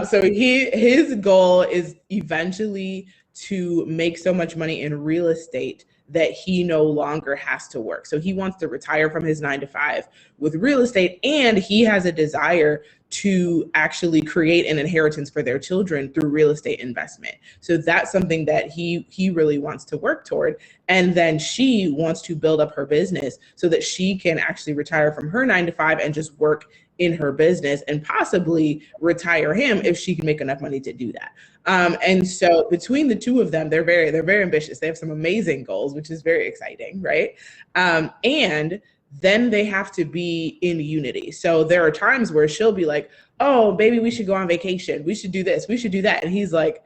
So his goal is eventually to make so much money in real estate that he no longer has to work. So he wants to retire from his 9-to-5 with real estate, and he has a desire to actually create an inheritance for their children through real estate investment. So that's something that he really wants to work toward. And then she wants to build up her business so that she can actually retire from her 9-to-5 and just work in her business and possibly retire him if she can make enough money to do that. And so between the two of them, they're very ambitious. They have some amazing goals, which is very exciting, right? And then they have to be in unity. So there are times where she'll be like, oh, baby, we should go on vacation. We should do this. We should do that. And he's like,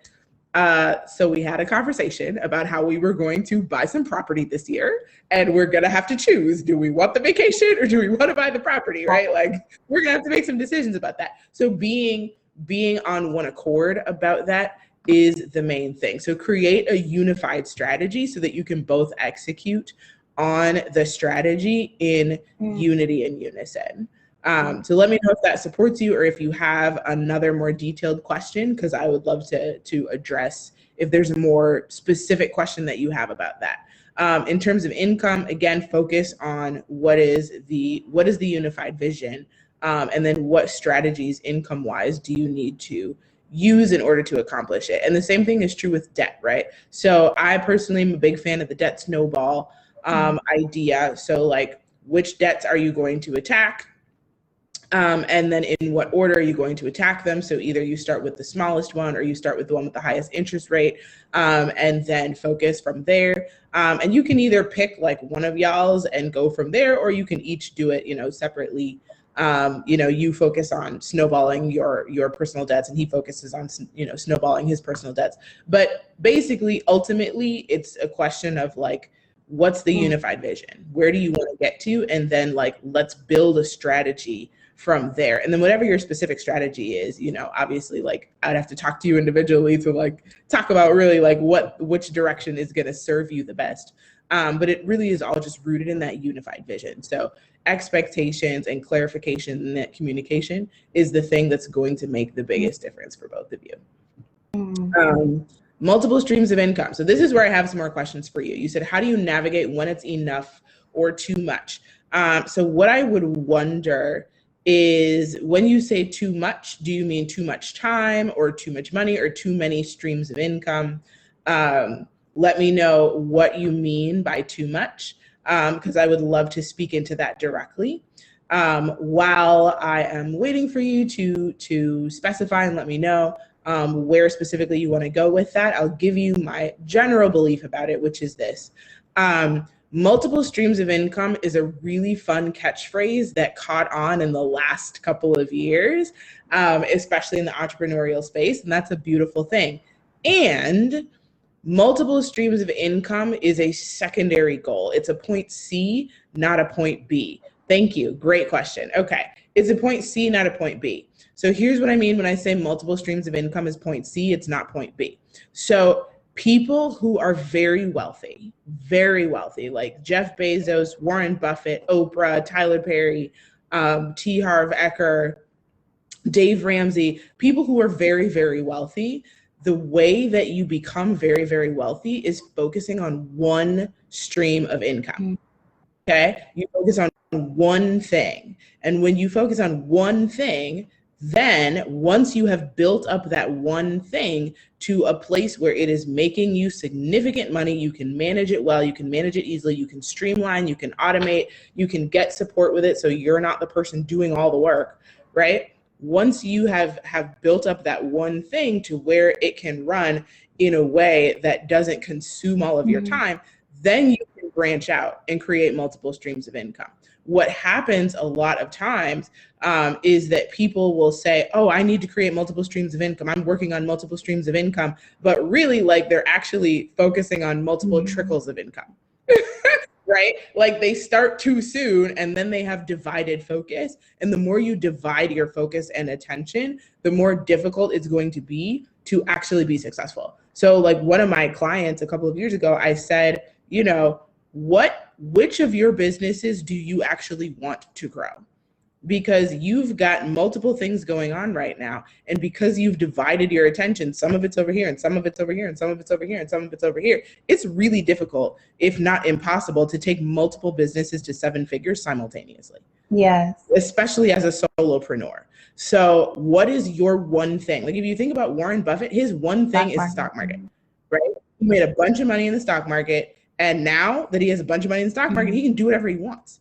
so we had a conversation about how we were going to buy some property this year, and we're going to have to choose. Do we want the vacation or do we want to buy the property, right? Like, we're going to have to make some decisions about that. So being on one accord about that is the main thing. So create a unified strategy so that you can both execute on the strategy in unity and unison. So let me know if that supports you or if you have another more detailed question, because I would love to address if there's a more specific question that you have about that. In terms of income, again, focus on what is the unified vision, and then what strategies income-wise do you need to use in order to accomplish it. And the same thing is true with debt, right? So I personally am a big fan of the debt snowball idea. So like, which debts are you going to attack? And then in what order are you going to attack them? So either you start with the smallest one or you start with the one with the highest interest rate, and then focus from there. And you can either pick like one of y'all's and go from there, or you can each do it, separately. You focus on snowballing your personal debts and he focuses on, snowballing his personal debts. But basically, ultimately, it's a question of like, what's the unified vision? Where do you want to get to? And then like, let's build a strategy from there. And then whatever your specific strategy is, obviously like I'd have to talk to you individually to like talk about really like which direction is going to serve you the best. But it really is all just rooted in that unified vision. So expectations and clarification and that communication is the thing that's going to make the biggest difference for both of you. Multiple streams of income. So this is where I have some more questions for you. You said, how do you navigate when it's enough or too much? So what I would wonder is, when you say too much, do you mean too much time or too much money or too many streams of income? Let me know what you mean by too much, because I would love to speak into that directly. While I am waiting for you to specify and let me know where specifically you want to go with that, I'll give you my general belief about it, which is this. Multiple streams of income is a really fun catchphrase that caught on in the last couple of years, especially in the entrepreneurial space, and that's a beautiful thing. And multiple streams of income is a secondary goal. It's a point C, not a point B. Thank you. Great question. Okay. It's a point C, not a point B. So here's what I mean when I say multiple streams of income is point C, it's not point B. So people who are very wealthy, like Jeff Bezos, Warren Buffett, Oprah, Tyler Perry, T. Harv Eker, Dave Ramsey, people who are very, very wealthy, the way that you become very, very wealthy is focusing on one stream of income. Okay? You focus on one thing. And when you focus on one thing, then once you have built up that one thing to a place where it is making you significant money, you can manage it well, you can manage it easily, you can streamline, you can automate, you can get support with it so you're not the person doing all the work, right? Once you have built up that one thing to where it can run in a way that doesn't consume all of your time, then you can branch out and create multiple streams of income. What happens a lot of times is that people will say, oh, I need to create multiple streams of income. I'm working on multiple streams of income, but really like they're actually focusing on multiple trickles of income, right? Like they start too soon and then they have divided focus. And the more you divide your focus and attention, the more difficult it's going to be to actually be successful. So like one of my clients a couple of years ago, I said, which of your businesses do you actually want to grow? Because you've got multiple things going on right now. And because you've divided your attention, some of it's over here and some of it's over here and some of it's over here and some of it's over here, it's really difficult, if not impossible, to take multiple businesses to 7 figures simultaneously. Yes. Especially as a solopreneur. So what is your one thing? Like if you think about Warren Buffett, his one thing is the stock market, right? He made a bunch of money in the stock market. And now that he has a bunch of money in the stock market, he can do whatever he wants.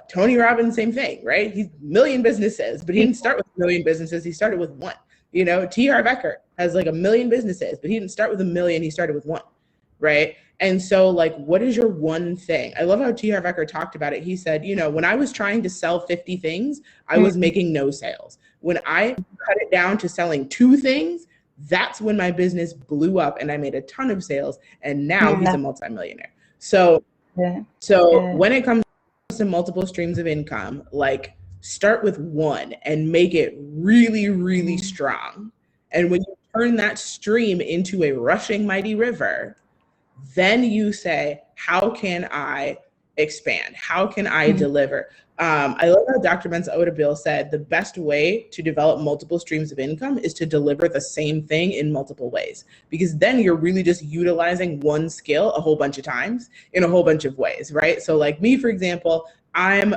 Tony Robbins, same thing, right? He's a million businesses, but he didn't start with a million businesses. He started with one. T. Harv Eker has like 1 million businesses, but he didn't start with 1 million. He started with one, right? And so like, what is your one thing? I love how T. Harv Eker talked about it. He said, when I was trying to sell 50 things, I was making no sales. When I cut it down to selling 2 things, that's when my business blew up and I made a ton of sales. And now he's a multimillionaire. So when it comes to multiple streams of income, like start with one and make it really, really strong. And when you turn that stream into a rushing mighty river, then you say, how can I expand? How can I deliver? I love how Dr. Mensa Otabil said the best way to develop multiple streams of income is to deliver the same thing in multiple ways, because then you're really just utilizing one skill a whole bunch of times in a whole bunch of ways, right? So like me, for example, I'm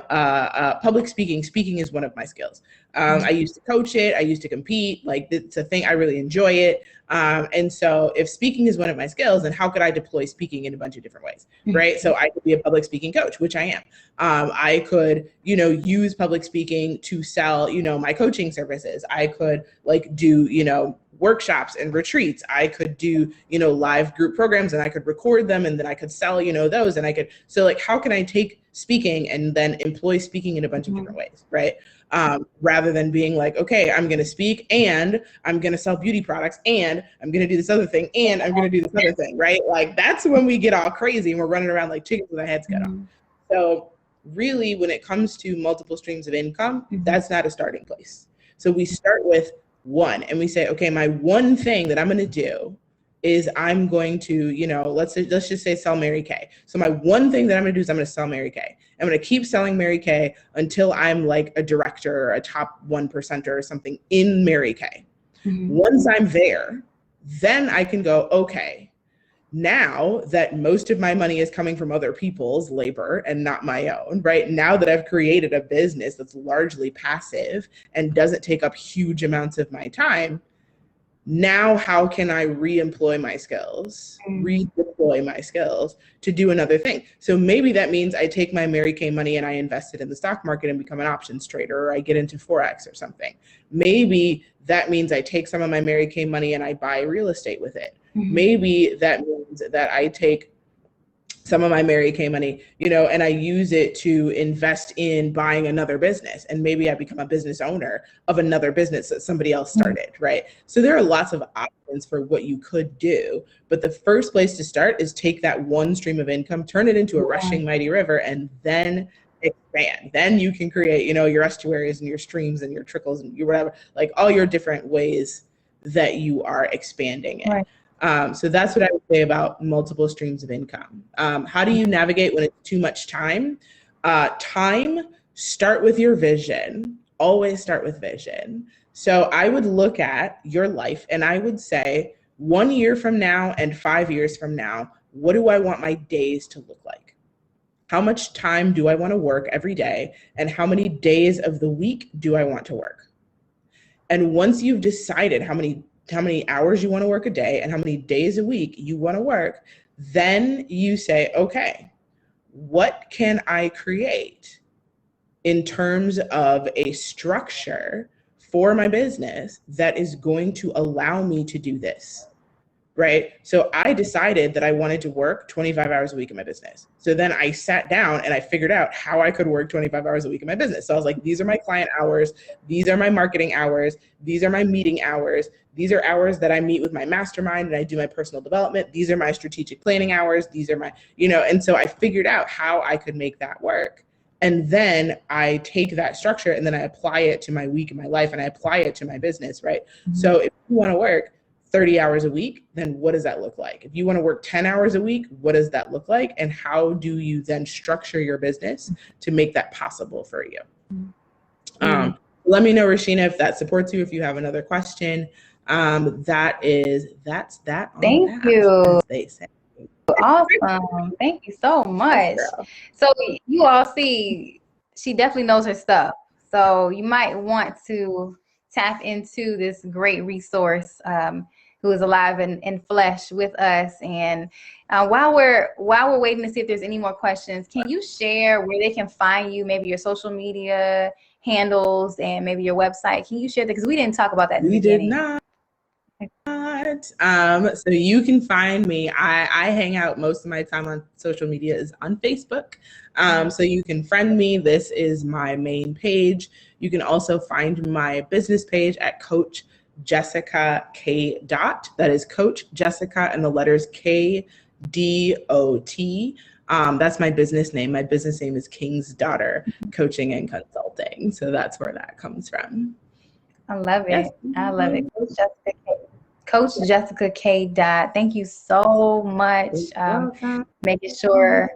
public speaking. Speaking is one of my skills. I used to coach it. I used to compete. Like, it's a thing. I really enjoy it. And so if speaking is one of my skills, then how could I deploy speaking in a bunch of different ways, right? So I could be a public speaking coach, which I am. I could, use public speaking to sell, my coaching services. I could do, workshops and retreats. I could do, live group programs, and I could record them, and then I could sell, those, and so like, how can I take speaking and then employ speaking in a bunch of different ways, right? Rather than being like, okay, I'm going to speak and I'm going to sell beauty products and I'm going to do this other thing and I'm going to do this other thing, right? Like, that's when we get all crazy and we're running around like chickens with our heads cut off. So really, when it comes to multiple streams of income, that's not a starting place. So we start with one and we say, okay, my one thing that I'm going to do is I'm going to, let's just say sell Mary Kay. So my one thing that I'm going to do is I'm going to sell Mary Kay. I'm going to keep selling Mary Kay until I'm like a director or a top 1% or something in Mary Kay. Once I'm there, then I can go, okay, now that most of my money is coming from other people's labor and not my own, right? Now that I've created a business that's largely passive and doesn't take up huge amounts of my time, now how can I re-employ my skills, redeploy my skills to do another thing? So maybe that means I take my Mary Kay money and I invest it in the stock market and become an options trader, or I get into Forex or something. Maybe that means I take some of my Mary Kay money and I buy real estate with it. Maybe that means that I take some of my Mary Kay money, and I use it to invest in buying another business. And maybe I become a business owner of another business that somebody else started, right? So there are lots of options for what you could do. But the first place to start is take that one stream of income, turn it into a rushing mighty river, and then expand. Then you can create, your estuaries and your streams and your trickles and your whatever, like all your different ways that you are expanding in. Right. So that's what I would say about multiple streams of income. How do you navigate when it's too much time? Start with your vision. Always start with vision. So I would look at your life and I would say 1 year from now and 5 years from now, what do I want my days to look like? How much time do I want to work every day? And how many days of the week do I want to work? And once you've decided how many hours you want to work a day and how many days a week you want to work, then you say, okay, what can I create in terms of a structure for my business that is going to allow me to do this, right? So I decided that I wanted to work 25 hours a week in my business. So then I sat down and I figured out how I could work 25 hours a week in my business. So I was like, these are my client hours. These are my marketing hours. These are my meeting hours. These are hours that I meet with my mastermind and I do my personal development. These are my strategic planning hours. These are my, and so I figured out how I could make that work. And then I take that structure and then I apply it to my week and my life and I apply it to my business, right? So if you want to work 30 hours a week, then what does that look like? If you want to work 10 hours a week, what does that look like? And how do you then structure your business to make that possible for you? Let me know, Rashina, if that supports you, if you have another question. That's that. Thank you. They say. Awesome. Thank you so much. So you all see, she definitely knows her stuff. So you might want to tap into this great resource who is alive and in flesh with us. And while we're waiting to see if there's any more questions, can you share where they can find you, maybe your social media handles and maybe your website? Can you share that? Because we didn't talk about that in the beginning. We did not. So you can find me. I hang out most of my time on social media is on Facebook. So you can friend me. This is my main page. You can also find my business page at Coach Jessica K. That is Coach Jessica and the letters KDOT. That's my business name. My business name is King's Daughter Coaching and Consulting. So that's where that comes from. I love it. Yes. I love it. Coach Jessica K. Thank you so much. Making sure,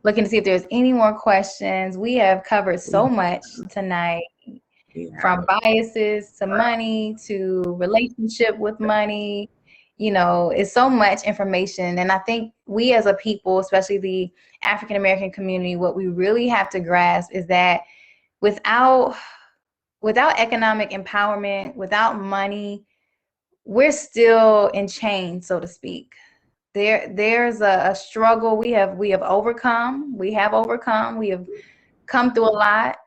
looking to see if there's any more questions. We have covered so much tonight, from biases to money to relationship with money, it's so much information. And I think we as a people, especially the African American community, what we really have to grasp is that without economic empowerment, without money, we're still in chains, so to speak. There's a struggle we have overcome. We have come through a lot.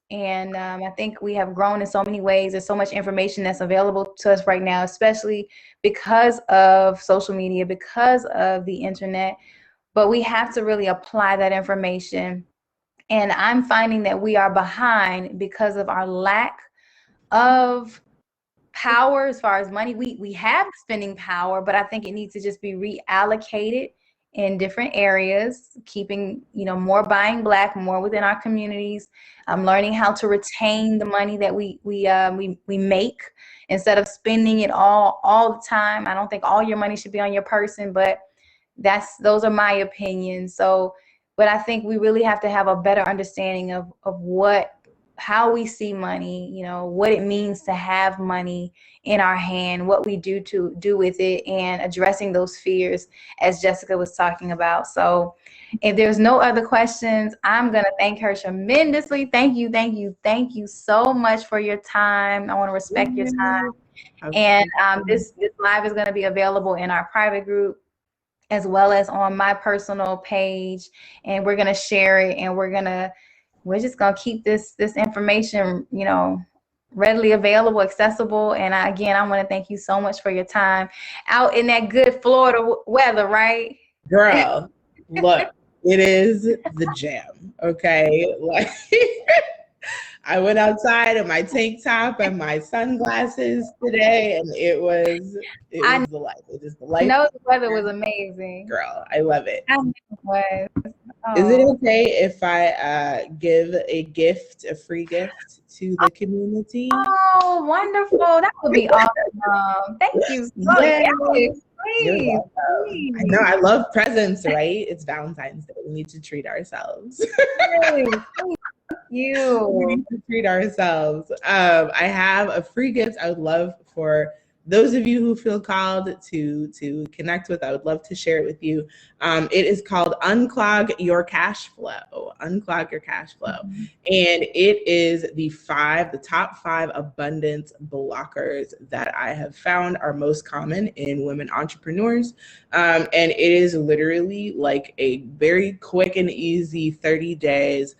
And I think we have grown in so many ways. There's so much information that's available to us right now, especially because of social media, because of the internet. But we have to really apply that information. And I'm finding that we are behind because of our lack of power as far as money. We have spending power, but I think it needs to just be reallocated in different areas, keeping, more buying Black, more within our communities, learning how to retain the money that we make instead of spending it all the time. I don't think all your money should be on your person, but those are my opinions. So, but I think we really have to have a better understanding of how we see money, what it means to have money in our hand, what we do with it, and addressing those fears as Jessica was talking about. So if there's no other questions, I'm going to thank her tremendously. Thank you so much for your time. I want to respect your time. And this live is going to be available in our private group as well as on my personal page, and we're going to share it, and we're just going to keep this information, readily available, accessible. And again, I want to thank you so much for your time out in that good Florida weather, right? Girl, look, it is the jam, okay? Like, I went outside in my tank top and my sunglasses today, and it was the life. It is the life. I know the weather was amazing. Girl, I love it. I know it was. Oh. Is it okay if I give a free gift to the community? Oh, wonderful. That would be awesome. Thank you so much. Please. I know, I love presents, right? It's Valentine's Day. We need to treat ourselves. Thank you. We need to treat ourselves. I have a free gift I would love for those of you who feel called to connect with. I would love to share it with you. It is called Unclog Your Cash Flow. Unclog Your Cash Flow. Mm-hmm. And it is the top 5 abundance blockers that I have found are most common in women entrepreneurs. And it is literally like a very quick and easy 30 days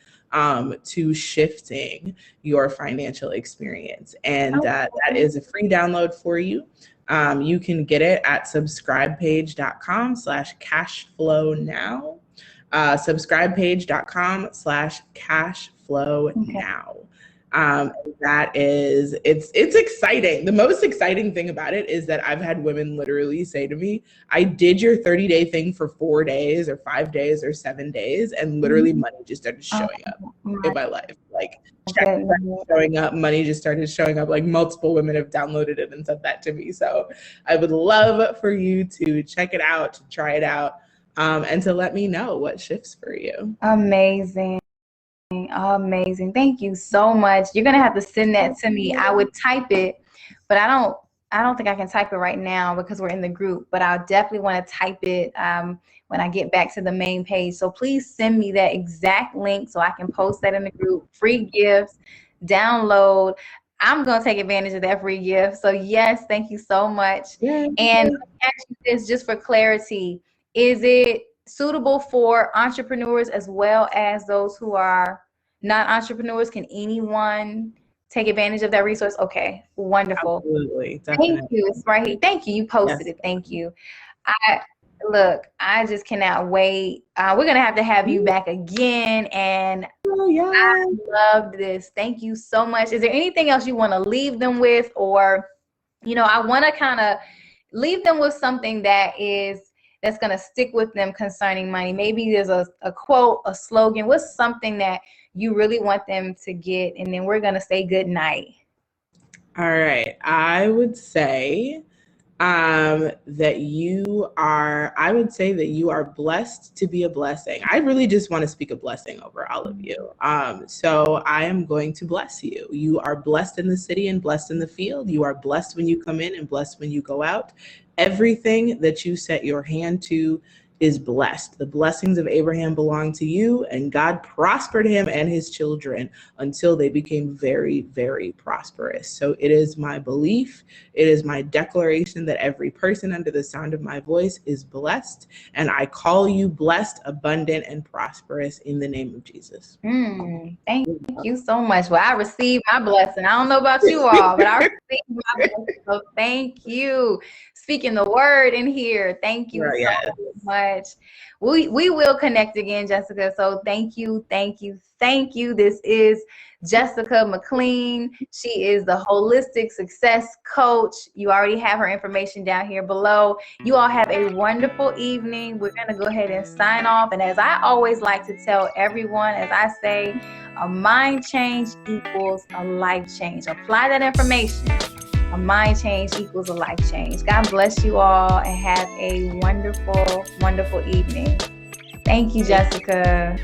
to shifting your financial experience. And that is a free download for you. You can get it at subscribepage.com/cashflow-now. Subscribepage.com/cashflow-now. That is, it's exciting. The most exciting thing about it is that I've had women literally say to me, I did your 30-day thing for 4 days or 5 days or 7 days, and literally money just started showing up in my life. Like, checks started showing up, money just started showing up. Like, multiple women have downloaded it and said that to me. So I would love for you to check it out, to try it out, and to let me know what shifts for you. Amazing. Thank you so much. You're gonna have to send that to me. I would type it, but I don't think I can type it right now because we're in the group, but I'll definitely want to type it when I get back to the main page. So please send me that exact link so I can post that in the group. Free gifts, download. I'm going to take advantage of that free gift. So yes, thank you so much. Yeah. And actually, this just for clarity, is it suitable for entrepreneurs as well as those who are not entrepreneurs? Can anyone take advantage of that resource? Okay, wonderful. Absolutely, definitely. Thank you. It's right here. Thank you. You posted it. Thank you. I just cannot wait. We're gonna have to have you back again, and I love this. Thank you so much. Is there anything else you want to leave them with, or I want to kind of leave them with something that's going to stick with them concerning money? Maybe there's a quote, a slogan. What's something that you really want them to get? And then we're going to say good night. All right. I would say that you are blessed to be a blessing. I really just want to speak a blessing over all of you. So I am going to bless you. You are blessed in the city and blessed in the field. You are blessed when you come in and blessed when you go out. Everything that you set your hand to is blessed. The blessings of Abraham belong to you, and God prospered him and his children until they became very, very prosperous. So it is my belief, it is my declaration that every person under the sound of my voice is blessed, and I call you blessed, abundant, and prosperous in the name of Jesus. Thank you so much. Well, I received my blessing. I don't know about you all, but I received my blessing. So thank you. Speaking the word in here. Thank you so much. We will connect again, Jessica. So thank you. This is Jessica McLean. She is the holistic success coach. You already have her information down here below. You all have a wonderful evening. We're going to go ahead and sign off. And as I always like to tell everyone, as I say, a mind change equals a life change. Apply that information. A mind change equals a life change. God bless you all and have a wonderful, wonderful evening. Thank you, Jessica.